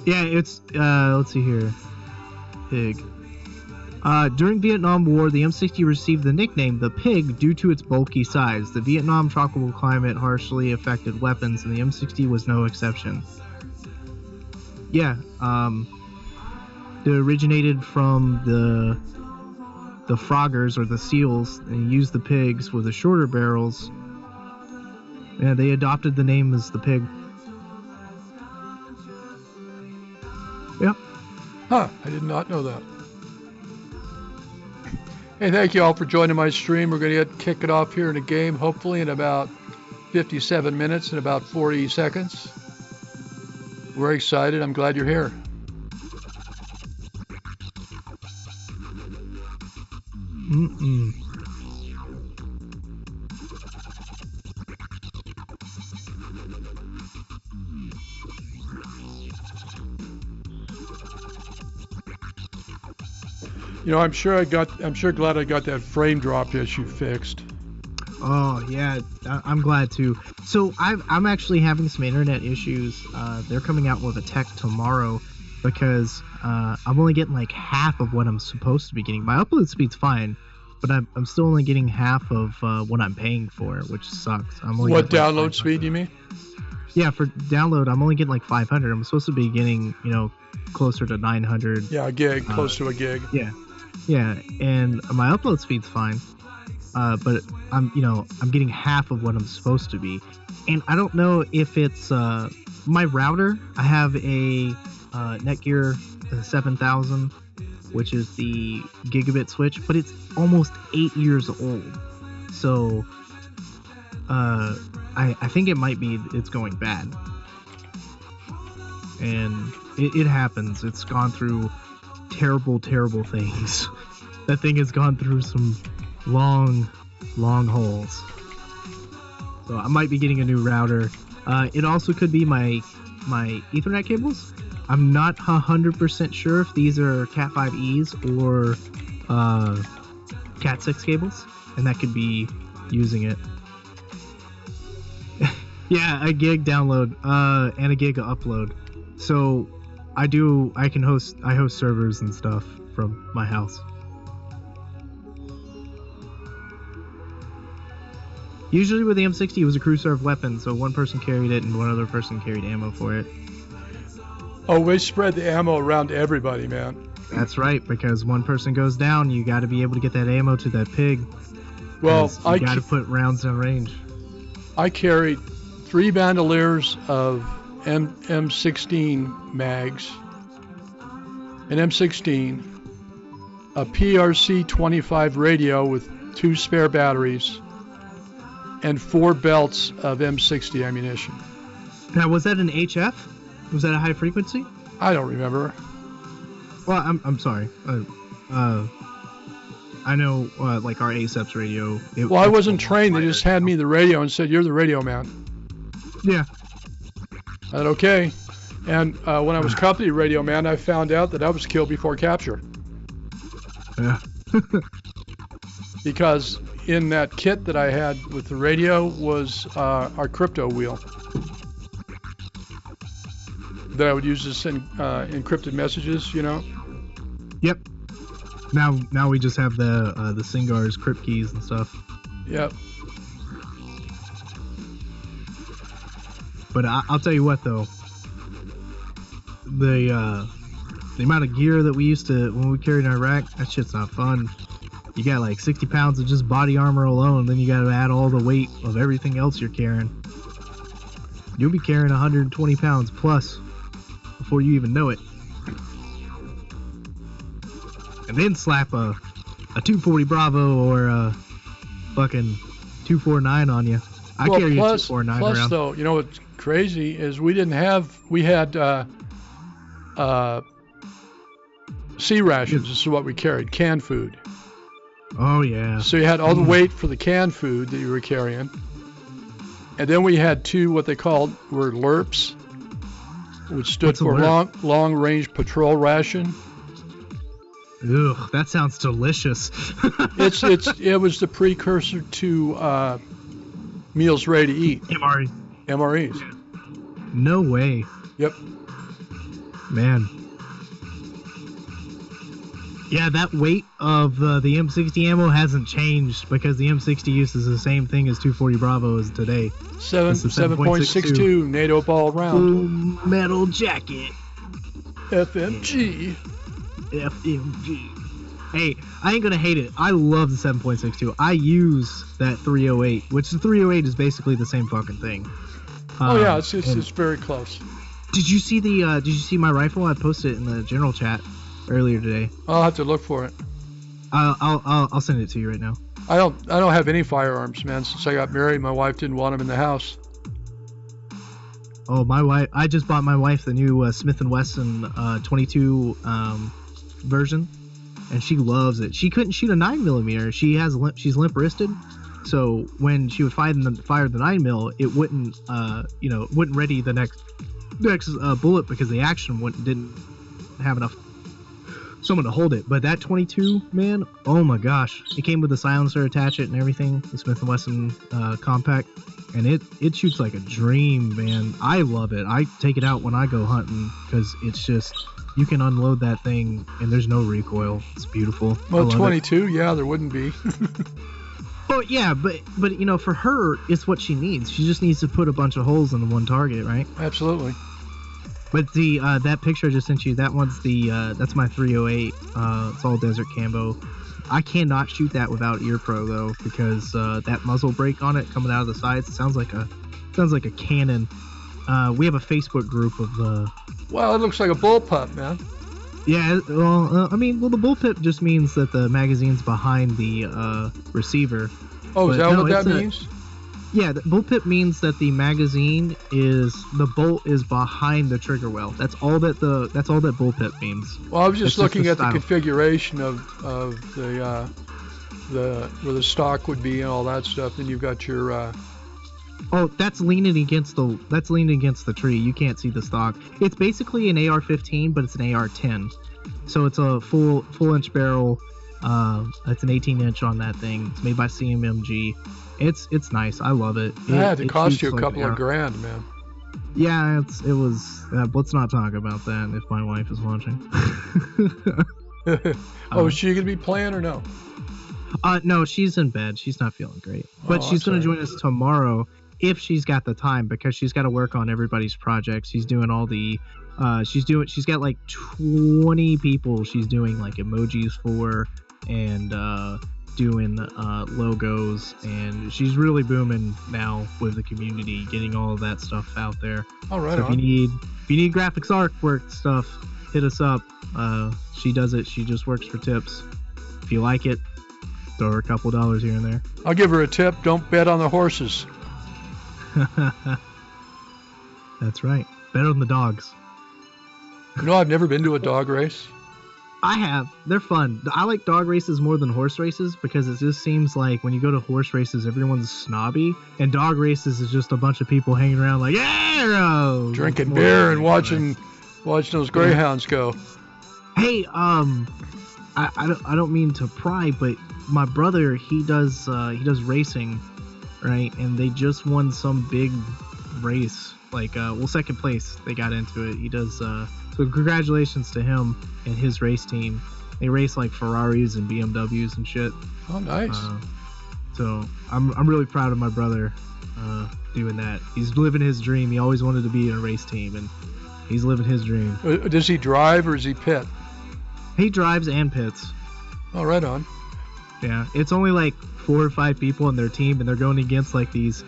Yeah, it's let's see here. Pig. During Vietnam War, the M60 received the nickname the Pig due to its bulky size. The Vietnam tropical climate harshly affected weapons, and the M60 was no exception. Yeah, it originated from the froggers or the seals, and used the pigs with the shorter barrels. Yeah, they adopted the name as the Pig. Yep. Huh, I did not know that. Hey, thank you all for joining my stream. We're going to kick it off here in a game, hopefully in about 57 minutes and about 40 seconds. We're excited. I'm glad you're here. Mm-mm. You know, I'm sure glad I got that frame drop issue fixed. Oh yeah, I'm glad too. So I'm actually having some internet issues. They're coming out with a tech tomorrow because I'm only getting like half of what I'm supposed to be getting. My upload speed's fine, but I'm still only getting half of what I'm paying for, which sucks. I'm only What getting, download speed you mean? Yeah, for download, I'm only getting like 500. I'm supposed to be getting, closer to 900. Yeah, a gig, close to a gig. Yeah, and my upload speed's fine. But I'm getting half of what I'm supposed to be. And I don't know if it's my router. I have a Netgear 7000, which is the gigabit switch, but it's almost 8 years old. So I think it might be it's going bad. And it happens. It's gone through terrible things. That thing has gone through some long holes. So I might be getting a new router. It also could be my Ethernet cables. I'm not 100% sure if these are Cat 5Es or Cat 6 cables, and that could be using it. Yeah, a gig download and a gig upload. So I host servers and stuff from my house. Usually with the M60 it was a crew served weapon, so one person carried it and one other person carried ammo for it. Oh, we spread the ammo around to everybody, man. That's right, because one person goes down, you got to be able to get that ammo to that pig. Well, you got to put rounds in range. I carried 3 bandoliers of M16 mags, an M16, a PRC-25 radio with 2 spare batteries, and 4 belts of M60 ammunition. Now, was that an HF? Was that a high frequency? I don't remember. Well, I'm sorry. I know, like our ASEP's radio. Well, I wasn't trained. They just had me the radio and said, "You're the radio man." Yeah. I said, "Okay." And when I was company radio man, I found out that I was killed before capture. Yeah. Because in that kit that I had with the radio was our crypto wheel that I would use to send encrypted messages, Yep. Now we just have the Singar's crypt keys and stuff. Yep. But I'll tell you what though, the amount of gear that we used to when we carried in Iraq, that shit's not fun. You got like 60 pounds of just body armor alone, then you got to add all the weight of everything else you're carrying. You'll be carrying 120 pounds plus before you even know it. And then slap a 240 Bravo or a fucking 249 on you. I carry a 249 plus around. Though, what's crazy is we had sea rations. This is what we carried, canned food. Oh yeah. So you had all the weight for the canned food that you were carrying. And then we had 2 what they were LRPs, which stood for long range patrol ration. Ugh, that sounds delicious. It was the precursor to Meals ready to eat. MRE. MREs. No way, Yep. man. Yeah, that weight of the M60 ammo hasn't changed because the M60 uses the same thing as 240 Bravo as today. 7.62 NATO ball round. Full metal jacket. FMG. FMG. Hey, I ain't gonna hate it. I love the 7.62. I use that 308, which the 308 is basically the same fucking thing. Oh yeah, it's very close. Did you see my rifle? I posted it in the general chat earlier today. I'll have to look for it. I'll send it to you right now. I don't have any firearms, man. Since I got married, my wife didn't want them in the house. Oh, my wife! I just bought my wife the new Smith & Wesson 22 version, and she loves it. She couldn't shoot a 9mm. She's limp wristed, so when she would fire the 9mm, it wouldn't wouldn't ready the next bullet because the action didn't have enough someone to hold it. But that 22, man, oh my gosh, it came with a silencer attached and everything, the Smith & Wesson compact, and it shoots like a dream, man. I love it. I take it out when I go hunting because it's just, you can unload that thing and there's no recoil. It's beautiful. Well, 22, yeah, there wouldn't be. Well, yeah, but for her, it's what she needs. She just needs to put a bunch of holes in the one target, right? Absolutely. But the that picture I just sent you, that's my 308. It's all desert camo. I cannot shoot that without ear pro though, because that muzzle brake on it coming out of the sides sounds like a cannon. We have a Facebook group of. Well, it looks like a bullpup, man. Yeah, well, the bullpup just means that the magazine's behind the receiver. Oh, is that what that means? Yeah, the bullpup means that the bolt is behind the trigger well. That's all that bullpup means. Well, I was just looking at the configuration of the where the stock would be and all that stuff. Then you've got your. Oh, that's leaning against the tree. You can't see the stock. It's basically an AR-15, but it's an AR-10. So it's a full inch barrel. It's an 18-inch on that thing. It's made by CMMG. It's nice. I love it. It cost you a couple of grand, man. Yeah, it was. Let's not talk about that if my wife is watching. Is she gonna be playing or no? No, she's in bed. She's not feeling great, but she's gonna join us tomorrow if she's got the time, because she's got to work on everybody's projects. She's doing all the. She's got like 20 people she's doing like emojis for, and doing logos, and she's really booming now with the community, getting all of that stuff out there. All right. So if you need graphics artwork stuff, hit us up. She does it. She just works for tips. If you like it, throw her a couple dollars here and there. I'll give her a tip. Don't bet on the horses. That's right. Bet on the dogs. I've never been to a dog race. I have. They're fun. I like dog races more than horse races because it just seems like when you go to horse races, everyone's snobby, and dog races is just a bunch of people hanging around like, yeah, drinking beer and watching those greyhounds go. Hey, I don't mean to pry, but my brother, he does racing, right? And they just won some big race, like second place. They got into it. He does. So congratulations to him and his race team. They race like Ferraris and BMWs and shit. Oh, nice. So I'm really proud of my brother doing that. He's living his dream. He always wanted to be in a race team, and he's living his dream. Does he drive or does he pit? He drives and pits. Oh, right on. Yeah, it's only like 4 or 5 people on their team, and they're going against like these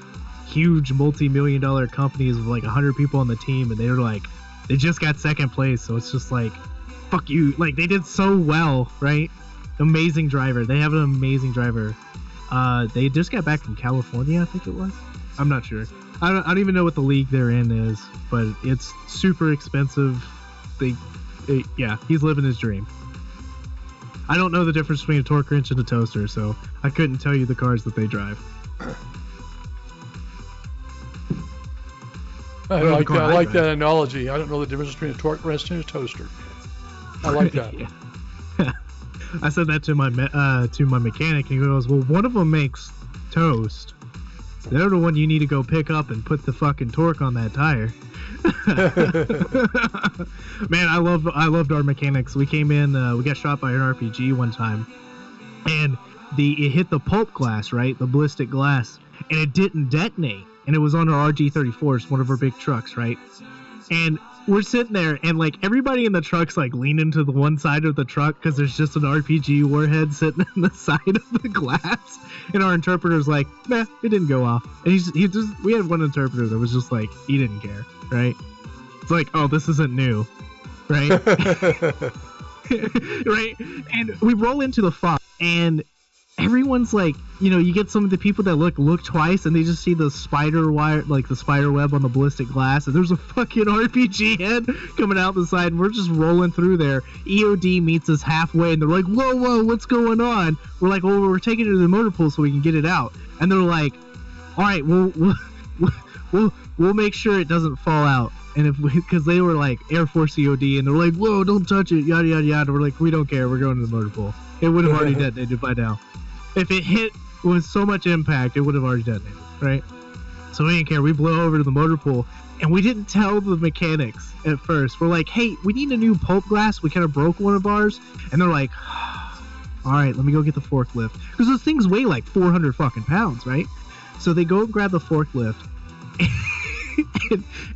huge multi-million-dollar companies with like 100 people on the team, and they're like, they just got second place, so it's just like, fuck you. Like, they did so well, right? Amazing driver. They have an amazing driver. They just got back from California, I think it was. I'm not sure. I don't even know what the league they're in is, but it's super expensive. Yeah, he's living his dream. I don't know the difference between a torque wrench and a toaster, so I couldn't tell you the cars that they drive. I like that analogy. I don't know the difference between a torque wrench and a toaster. I like that. Yeah. I said that to my mechanic, and he goes, "Well, one of them makes toast, They're the one you need to go pick up and put the fucking torque on that tire. Man, I loved our mechanics. We came in, we got shot by an RPG one time, and it hit the pulp glass, right, the ballistic glass, and it didn't detonate. And it was on our RG34, one of our big trucks, right? And we're sitting there, and like everybody in the truck's like leaning to the one side of the truck because there's just an RPG warhead sitting on the side of the glass. And our interpreter's like, nah, it didn't go off. And we had one interpreter that was just like, he didn't care, right? It's like, oh, this isn't new, right? Right? And we roll into the fog, and everyone's like, you know, you get some of the people that look twice, and they just see the spider wire, like the spider web on the ballistic glass, and there's a fucking RPG head coming out the side, and we're just rolling through there. EOD meets us halfway, and they're like, whoa, what's going on? We're like, well, we're taking it to the motor pool so we can get it out. And they're like, all right, we'll make sure it doesn't fall out. And because they were like Air Force EOD, and they're like, whoa, don't touch it, yada yada yada. We're like, we don't care, we're going to the motor pool. It would have already detonated by now. If it hit with so much impact, it would have already detonated, right? So we didn't care. We blew over to the motor pool, and we didn't tell the mechanics at first. We're like, hey, we need a new pulp glass. We kind of broke one of ours. And they're like, all right, let me go get the forklift. Because those things weigh like 400 fucking pounds, right? So they go and grab the forklift.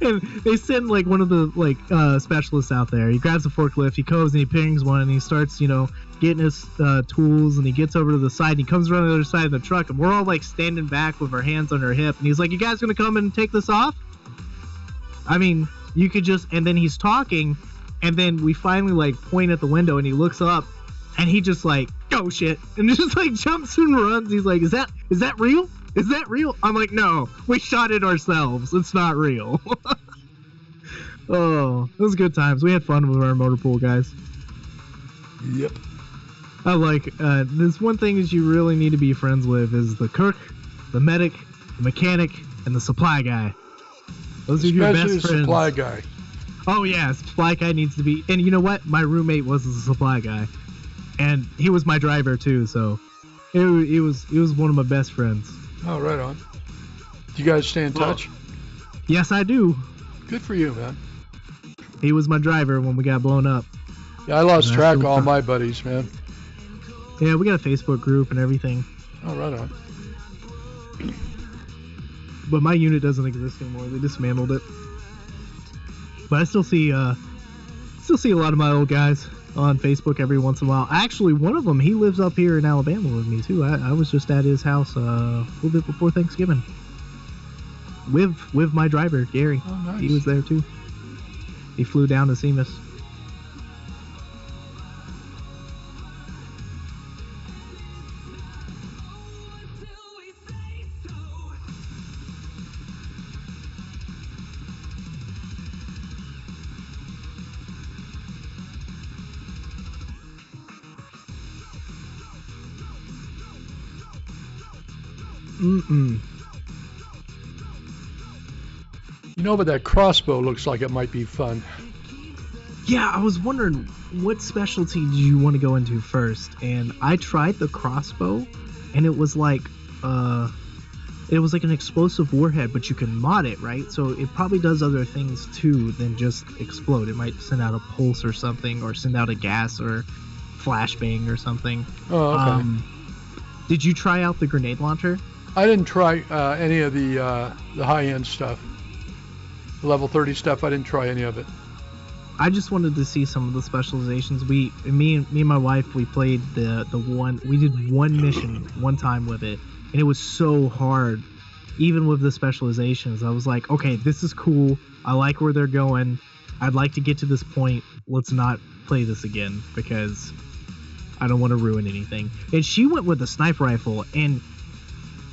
and they send like one of the like specialists out there. He grabs the forklift, he goes and he pings one, and he starts, you know, getting his tools, and he gets over to the side, and he comes around the other side of the truck, and we're all like standing back with our hands on our hip, and he's like, you guys gonna come and take this off? I mean, you could just, and then he's talking, and then we finally like point at the window, and he looks up, and he just like, oh shit, and just like jumps and runs. He's like, is that real? Is that real? I'm like, no, we shot it ourselves. It's not real. Oh, it was good times. We had fun with our motor pool, guys. Yep. I like, there's one thing that you really need to be friends with is the cook, the medic, the mechanic, and the supply guy. Those are your best friends. Especially the supply guy. Oh yeah, supply guy needs to be, and you know what? My roommate was a supply guy, and he was my driver too, so he was one of my best friends. Oh, right on. Do you guys stay in touch? Yes, I do. Good for you, man. He was my driver when we got blown up. Yeah, I lost track of all my buddies, man. Yeah, we got a Facebook group and everything. Oh, right on. But my unit doesn't exist anymore. They dismantled it. But I still see a lot of my old guys on Facebook every once in a while. Actually, one of them, he lives up here in Alabama with me too. I was just at his house a little bit before Thanksgiving with my driver, Gary. Oh, nice. He was there too. He flew down to see us. Mm-mm. You know, but that crossbow looks like it might be fun. Yeah, I was wondering what specialty do you want to go into first? And I tried the crossbow, and it was like an explosive warhead, but you can mod it, right? So it probably does other things too than just explode. It might send out a pulse or something, or send out a gas or flashbang or something. Oh, okay. Did you try out the grenade launcher? I didn't try any of the high-end stuff. The level 30 stuff, I didn't try any of it. I just wanted to see some of the specializations. Me and my wife, we played the one. We did one mission one time with it, and it was so hard. Even with the specializations, I was like, okay, this is cool. I like where they're going. I'd like to get to this point. Let's not play this again because I don't want to ruin anything. And she went with a sniper rifle, and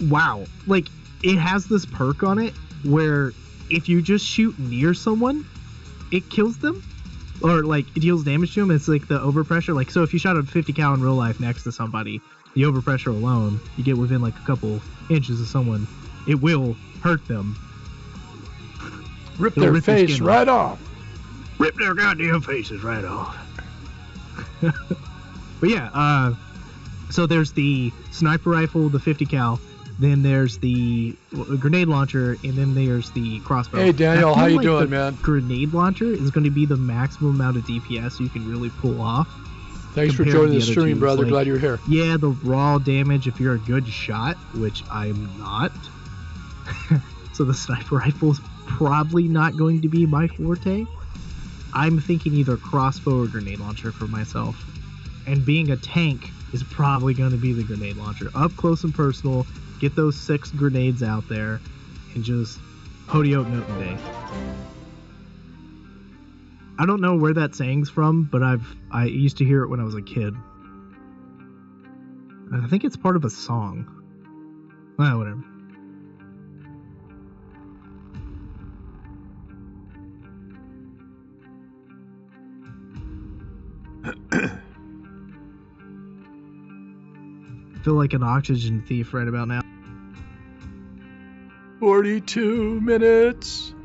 wow, like it has this perk on it where if you just shoot near someone, it kills them, or like it deals damage to them. It's like the overpressure. Like, so if you shot a 50 cal in real life next to somebody, the overpressure alone, you get within like a couple inches of someone, it will hurt them. Rip their face right off. Rip their goddamn faces right off. But yeah, so there's the sniper rifle, the 50 cal, then there's the grenade launcher, and then there's the crossbow. Hey, Daniel, I feel how you like doing, the man? Grenade launcher is going to be the maximum amount of DPS you can really pull off. Thanks for compared to joining the other stream, two. brother. Like, Glad you're here. Yeah, the raw damage if you're a good shot, which I'm not. So the sniper rifle is probably not going to be my forte. I'm thinking either crossbow or grenade launcher for myself. And being a tank is probably going to be the grenade launcher. Up close and personal, get those 6 grenades out there, and just hodiote note and day. I don't know where that saying's from, but I used to hear it when I was a kid. I think it's part of a song. Well, whatever. I feel like an oxygen thief right about now. 42 minutes.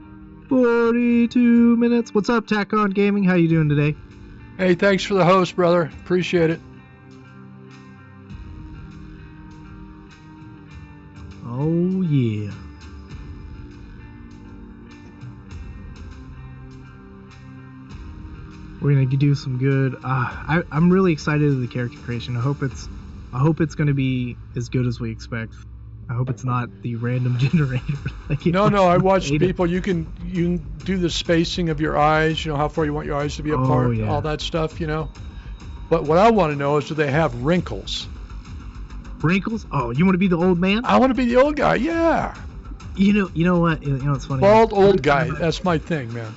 42 minutes. What's up, Tack On Gaming? How you doing today? Hey, thanks for the host, brother. Appreciate it. Oh, yeah. We're gonna do some good. I'm really excited of the character creation. I hope it's gonna be as good as we expect. I hope it's not the random generator. No, I watched people. You can do the spacing of your eyes. You know how far you want your eyes to be apart. Yeah. All that stuff. You know. But what I want to know is, do they have wrinkles? Wrinkles? Oh, you want to be the old man? I want to be the old guy. Yeah. You know what? You know what's funny? Bald old guy. That's my thing, man.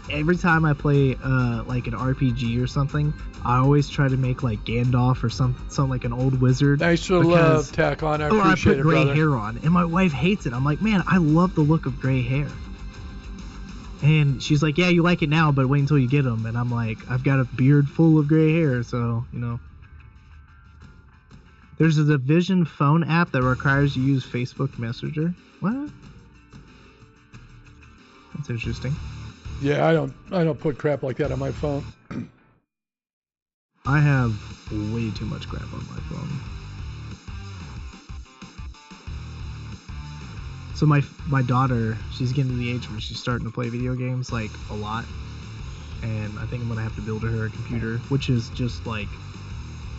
Every time I play like an RPG or something, I always try to make like Gandalf or some like an old wizard. Thanks for the love, Tack On. I appreciate I put it, gray brother. hair on, and my wife hates it. I'm like, man, I love the look of gray hair. And she's like, yeah, you like it now, but wait until you get them. And I'm like, I've got a beard full of gray hair, so you know. There's a Division phone app that requires you to use Facebook Messenger. What? That's interesting. Yeah, I don't put crap like that on my phone. I have way too much crap on my phone. So my daughter, she's getting to the age where she's starting to play video games like a lot, and I think I'm gonna have to build her a computer, which is just like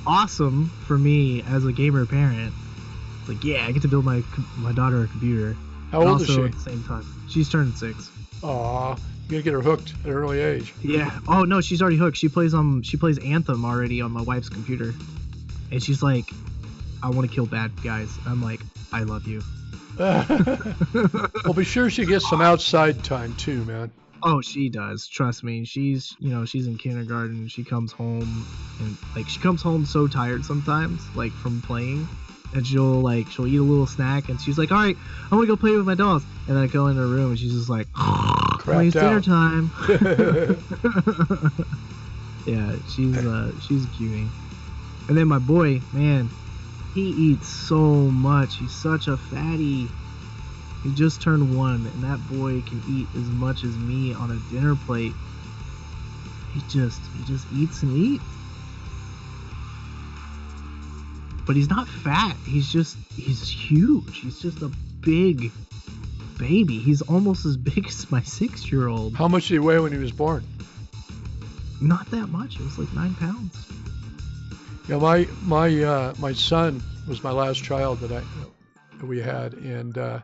awesome for me as a gamer parent. It's like, yeah, I get to build my daughter a computer. How old is she? At the same time, she's turning 6. Aw, you gotta get her hooked at an early age. Yeah. Oh no, she's already hooked. She plays Anthem already on my wife's computer, and she's like, I want to kill bad guys. I'm like, I love you. Well, be sure she gets some outside time too, man. Oh, she does. Trust me. She's in kindergarten. She comes home and she comes home so tired sometimes, like from playing, and she'll eat a little snack and she's like, all right, I want to go play with my dolls. And then I go in her room and she's just like, it's dinner time. Yeah, she's a cutie. And then my boy, man, he eats so much. He's such a fatty. He just turned 1, and that boy can eat as much as me on a dinner plate. He just eats and eats. But he's not fat. He's huge. He's just a big baby. He's almost as big as my 6-year-old. How much did he weigh when he was born? Not that much. It was like 9 pounds. Yeah, my son was my last child that we had, and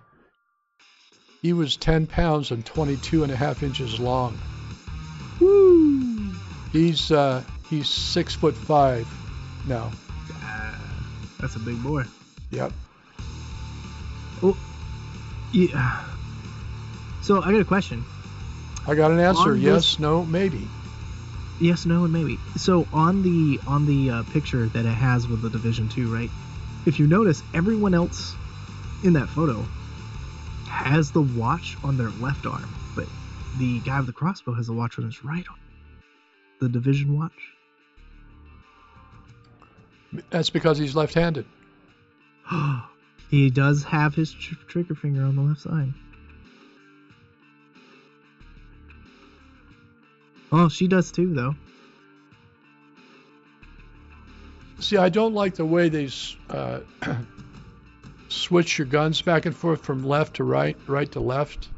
he was 10 pounds and 22.5 inches long. Woo! He's 6'5" now. That's a big boy. Yep. Well, yeah. So I got a question. I got an answer. On Yes, this- no, maybe. Yes, no, and maybe. So on the picture that it has with the Division 2, right? If you notice, everyone else in that photo has the watch on their left arm, but the guy with the crossbow has the watch on his right arm. The Division watch. That's because he's left-handed. He does have his trigger finger on the left side. Oh, she does too, though. See, I don't like the way they switch your guns back and forth from left to right, right to left.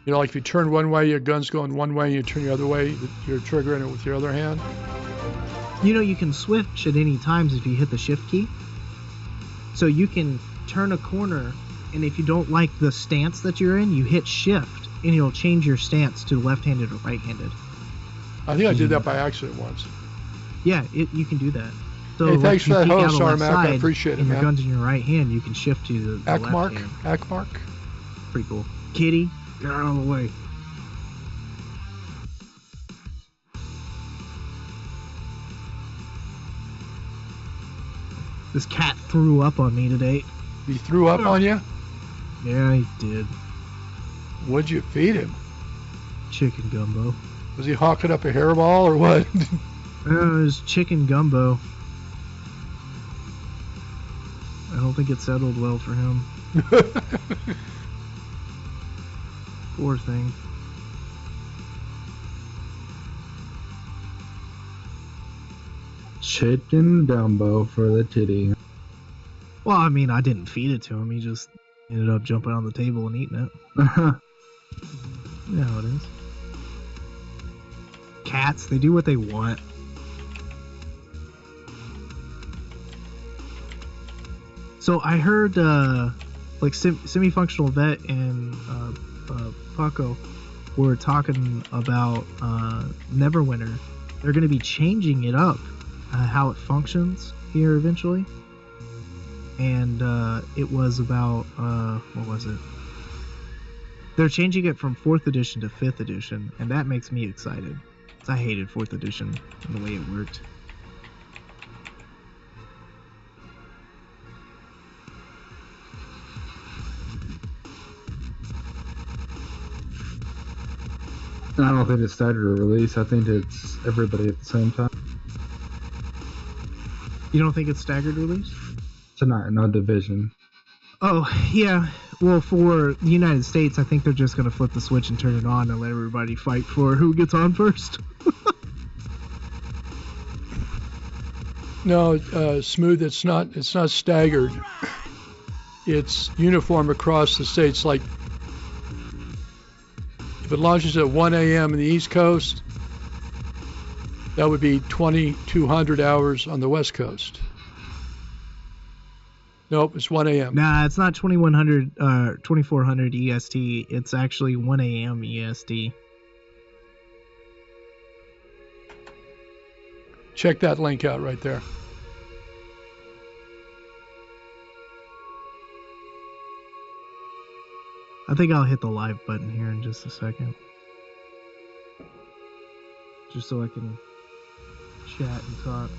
You know, like if you turn one way, your gun's going one way, you turn the other way, you're triggering it with your other hand. You know, you can switch at any times if you hit the shift key. So you can turn a corner, and if you don't like the stance that you're in, you hit shift, and it'll change your stance to left-handed or right-handed. I think I did that by accident once. Yeah, you can do that. So Hey, thanks for that host, left Sarmac. I side, appreciate it, and man. your gun's in your right hand, you can shift to the left Ackmark? hand. Ackmark? Pretty cool. Kitty, get out of the way. This cat threw up on me today. He threw up on you? Yeah, he did. What'd you feed him? Chicken gumbo. Was he hawking up a hairball or what? It was chicken gumbo. I don't think it settled well for him. Poor thing. Chicken gumbo for the titty. Well, I mean, I didn't feed it to him. He just ended up jumping on the table and eating it. You know how it is. Cats, they do what they want. So I heard, like, Semi-Functional Vet and Paco were talking about Neverwinter. They're going to be changing it up, how it functions here eventually. And it was about, what was it? They're changing it from 4th edition to 5th edition, and that makes me excited. 'Cause I hated 4th edition and the way it worked. I don't think it's staggered release. I think it's everybody at the same time. You don't think it's staggered release? Tonight, no division. Oh, yeah. Well, for the United States, I think they're just going to flip the switch and turn it on and let everybody fight for who gets on first. No, Smooth, it's not staggered. It's uniform across the states. Like, if it launches at 1 a.m. in the East Coast, that would be 2,200 hours on the West Coast. Nope, it's 1 a.m. Nah, it's not 2400 EST. It's actually 1 a.m. EST. Check that link out right there. I think I'll hit the live button here in just a second. Just so I can chat and talk.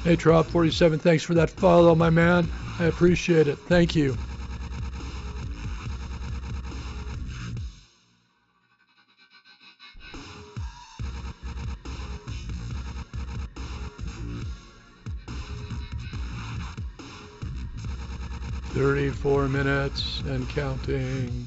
Hey, Trop47, thanks for that follow, my man. I appreciate it. Thank you. "34 minutes and counting."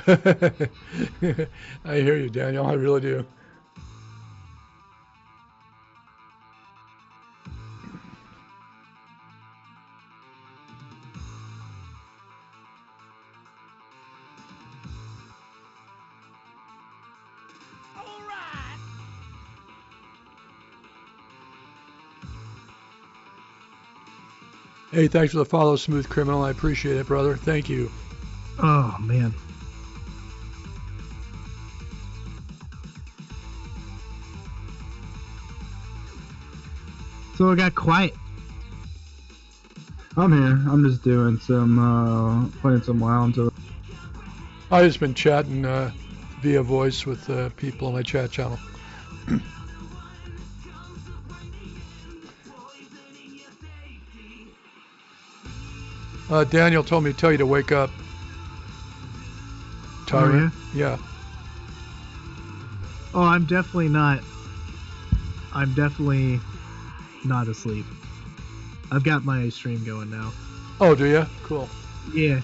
I hear you, Daniel. I really do. Hey, thanks for the follow, Smooth Criminal. I appreciate it, brother. Thank you. Oh man. So it got quiet. I'm here. I'm just doing some playing some WoW until. I've just been chatting via voice with people on my chat channel. Daniel told me to tell you to wake up. Tyrant. Yeah. Oh, I'm definitely not. I'm definitely not asleep. I've got my stream going now. Oh, do you? Cool. Yeah.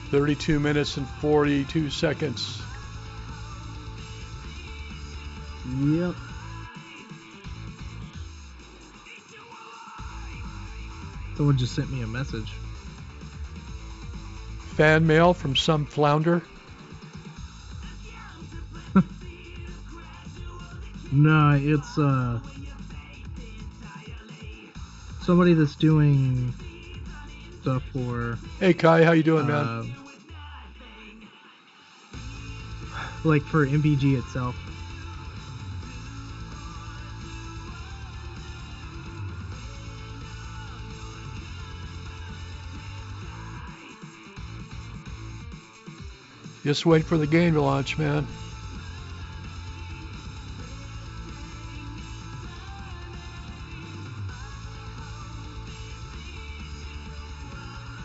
32 minutes and 42 seconds. Yep. Someone just sent me a message. Fan mail from some flounder. No, it's somebody that's doing stuff for Hey Kai, how you doing, man? like for MVG itself. Just wait for the game to launch, man.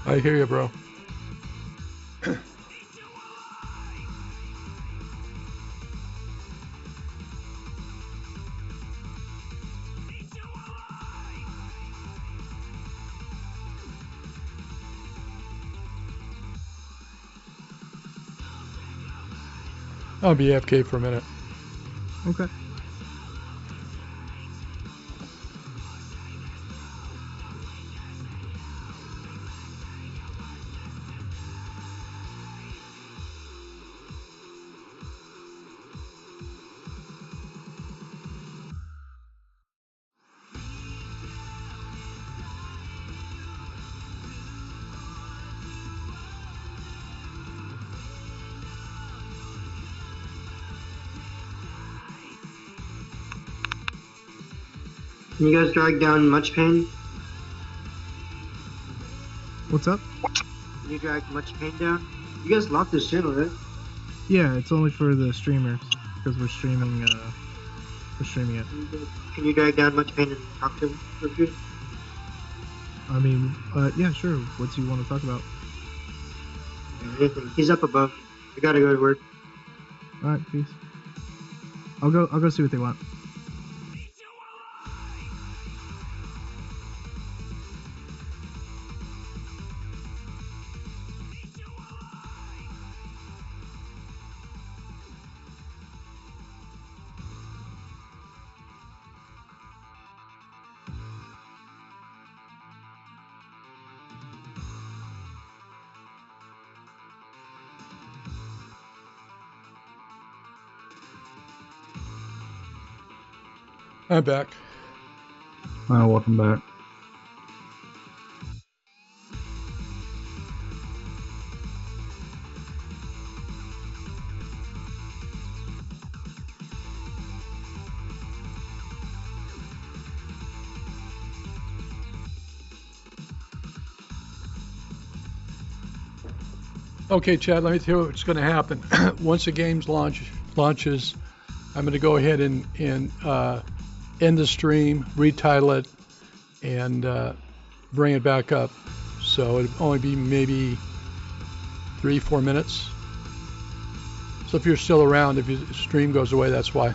I hear you, bro. I'll be AFK for a minute. Okay. Can you guys drag down Much Pain? What's up? Can you drag Much Pain down? You guys locked this channel, right? Yeah, it's only for the streamers because we're streaming. We're streaming it. Can you drag down Much Pain and talk to him for a few? I mean, yeah, sure. What do you want to talk about? Anything. He's up above. I gotta go to work. All right, peace. I'll go see what they want. I'm back. Welcome back. Okay, Chad, let me tell you what's going to happen. Once the game launches, I'm going to go ahead and end the stream, retitle it, and bring it back up. So it'll only be maybe 3-4 minutes. So if you're still around, if your stream goes away, that's why.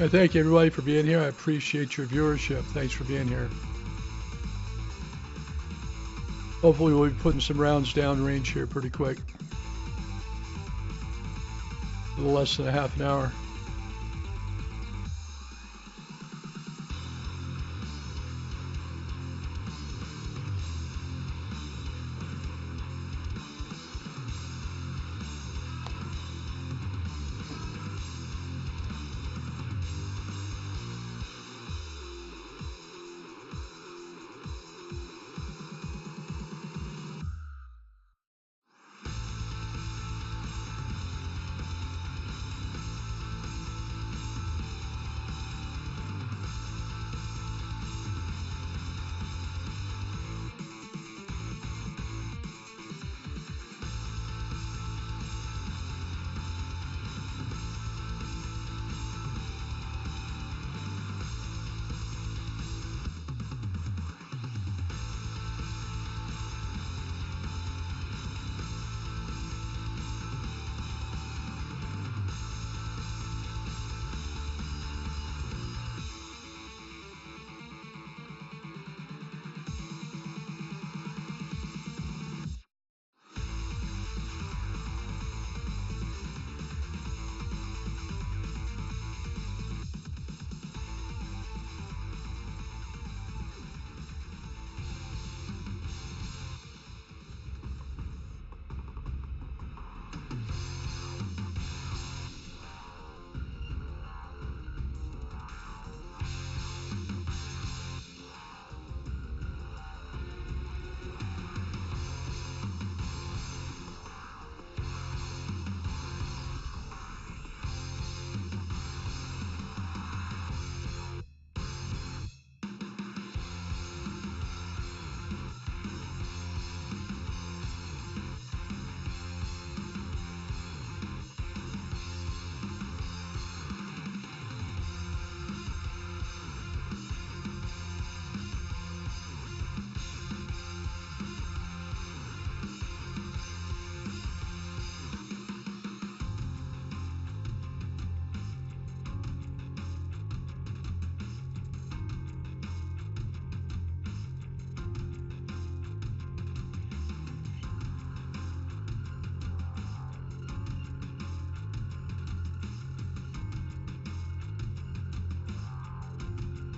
I thank everybody for being here. I appreciate your viewership. Thanks for being here. Hopefully we'll be putting some rounds down range here pretty quick. A little less than a half an hour.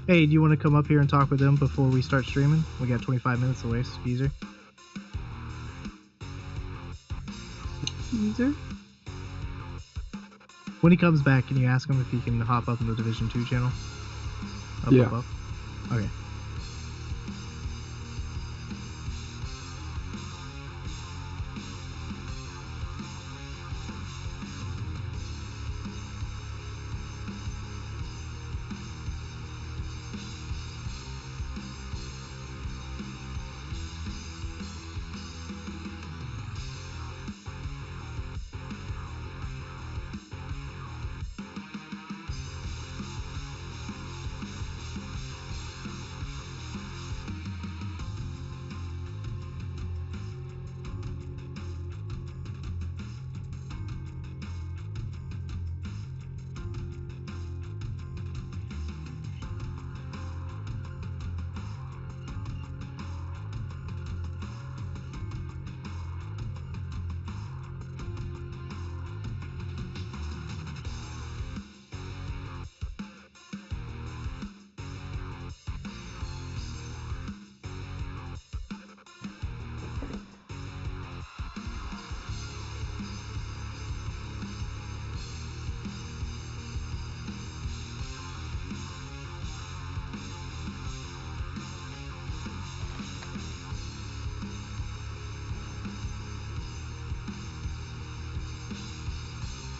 Hey, do you want to come up here and talk with them before we start streaming? We got 25 minutes to waste. Geezer. Geezer? When he comes back, can you ask him if he can hop up in the Division 2 channel? Yeah. Up. Okay.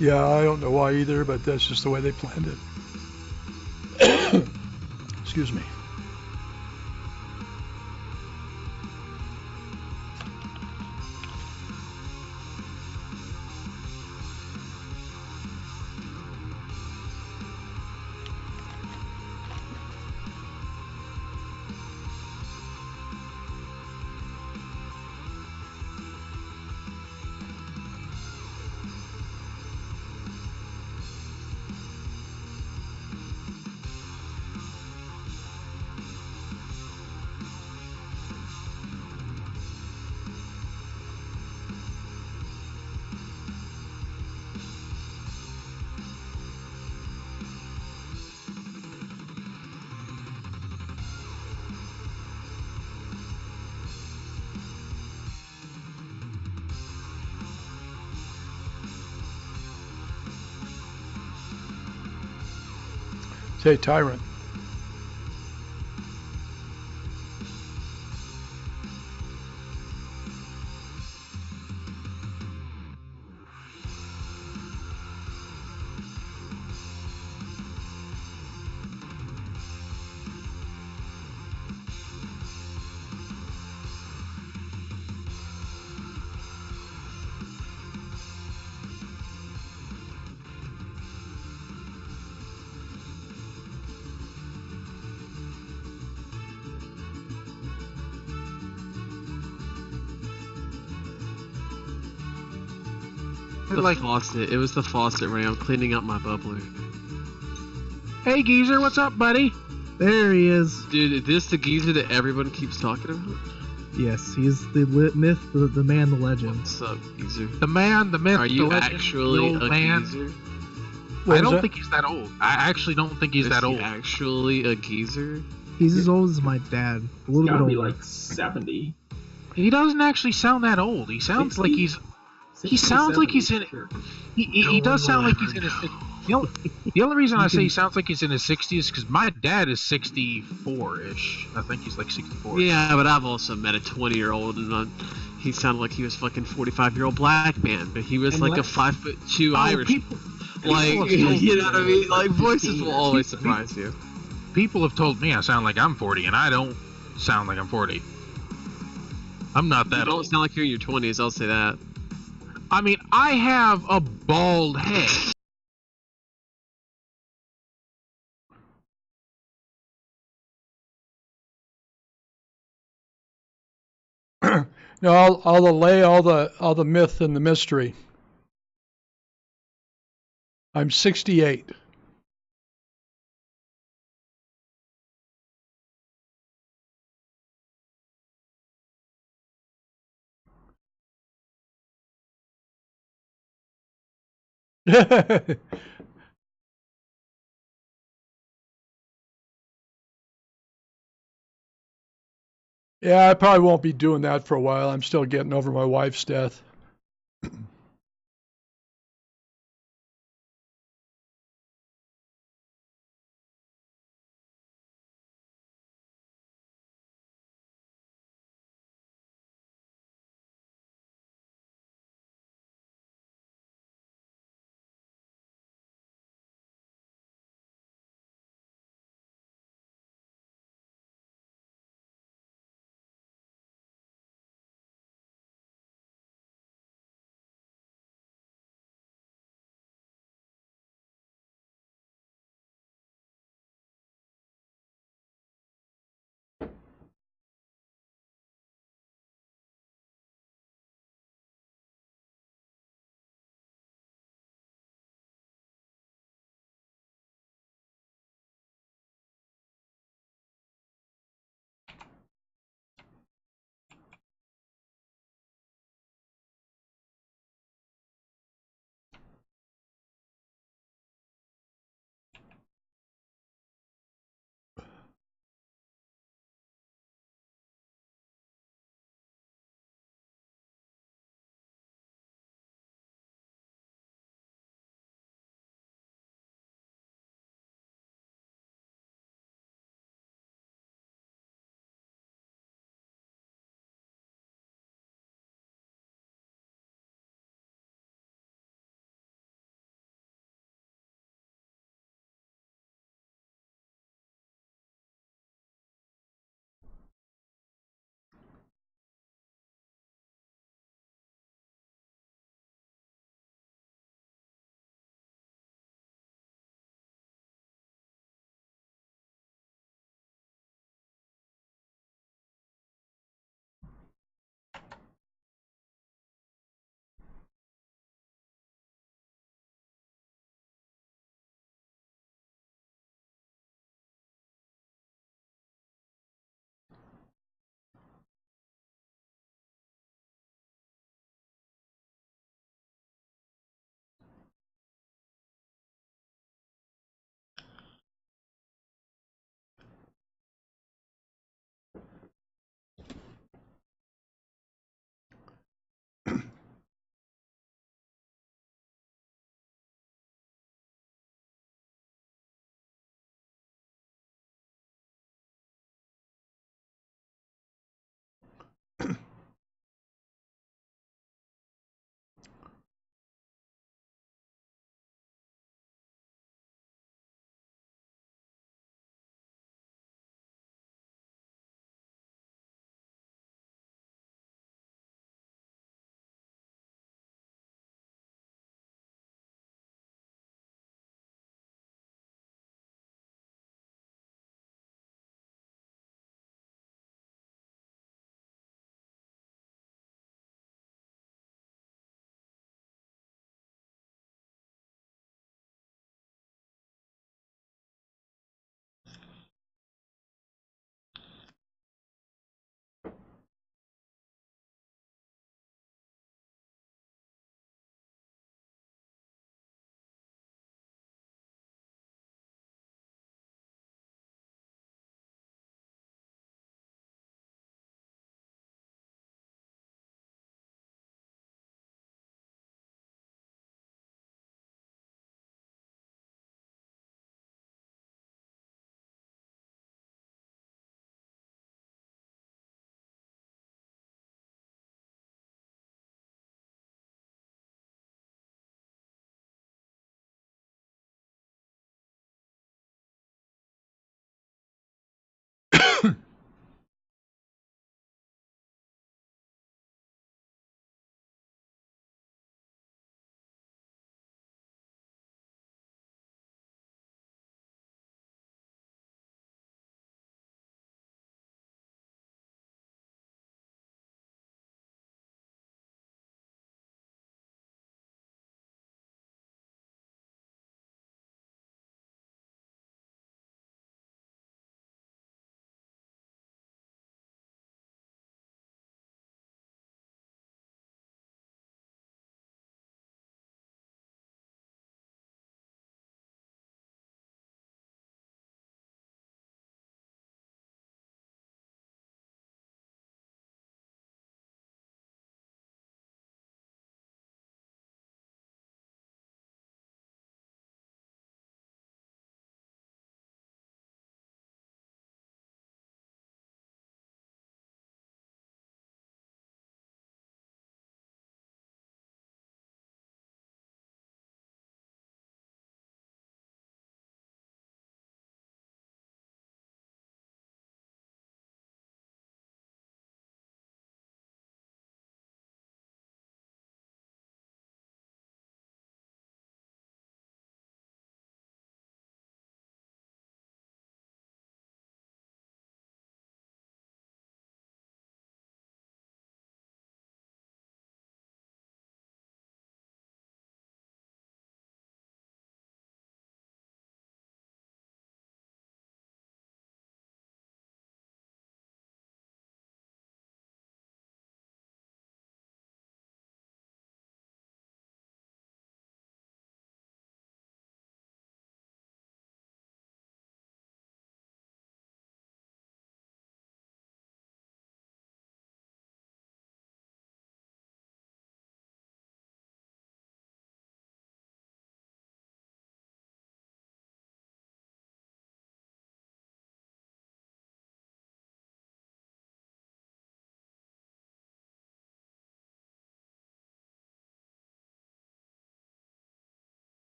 Yeah, I don't know why either, but that's just the way they planned it. Excuse me. Say Tyrant. The faucet. It was the faucet ram cleaning up my bubbler. Hey, Geezer, what's up, buddy? There he is. Dude, is this the geezer that everyone keeps talking about? Yes, he's the myth, the man, the legend. What's up, geezer? The man, the myth, Are the you legend, actually the old a man. geezer? What I was don't that? think he's that old. I actually don't think he's Is that he old. actually a geezer? He's as old as my dad. A little bit Gotta older. be like 70. He doesn't actually sound that old. He sounds 60? like he's. He 60, sounds like he's in. 70, sure. He does sound like he's in his. The only reason I say he sounds like he's in his 60s is because my dad is 64-ish. I think he's like 64. Yeah, but I've also met a 20-year-old and he sounded like he was fucking 45-year-old black man, but he was And like a let's- 5'2" Irish. People Like, have told you me know what I mean? Like, voices will 15 always years. surprise you. People have told me I sound like I'm 40, and I don't sound like I'm 40. I'm not You that don't old. sound like you're in your 20s, I'll say that. I mean, I have a bald head. No, I'll allay all the myth and the mystery. I'm 68. Yeah, I probably won't be doing that for a while. I'm still getting over my wife's death.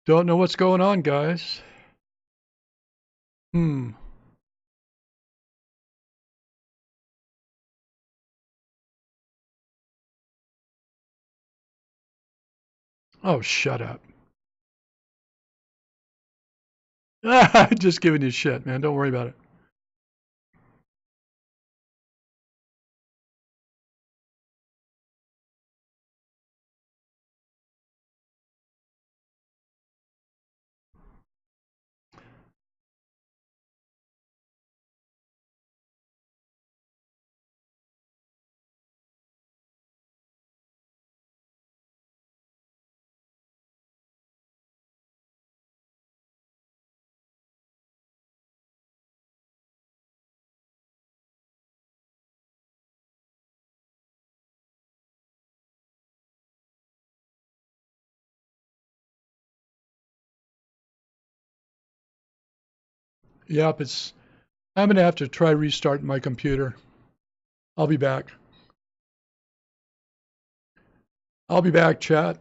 Don't know what's going on, guys. Oh, shut up. Just giving you shit, man. Don't worry about it. Yep, I'm gonna have to try restarting my computer. I'll be back. I'll be back, chat.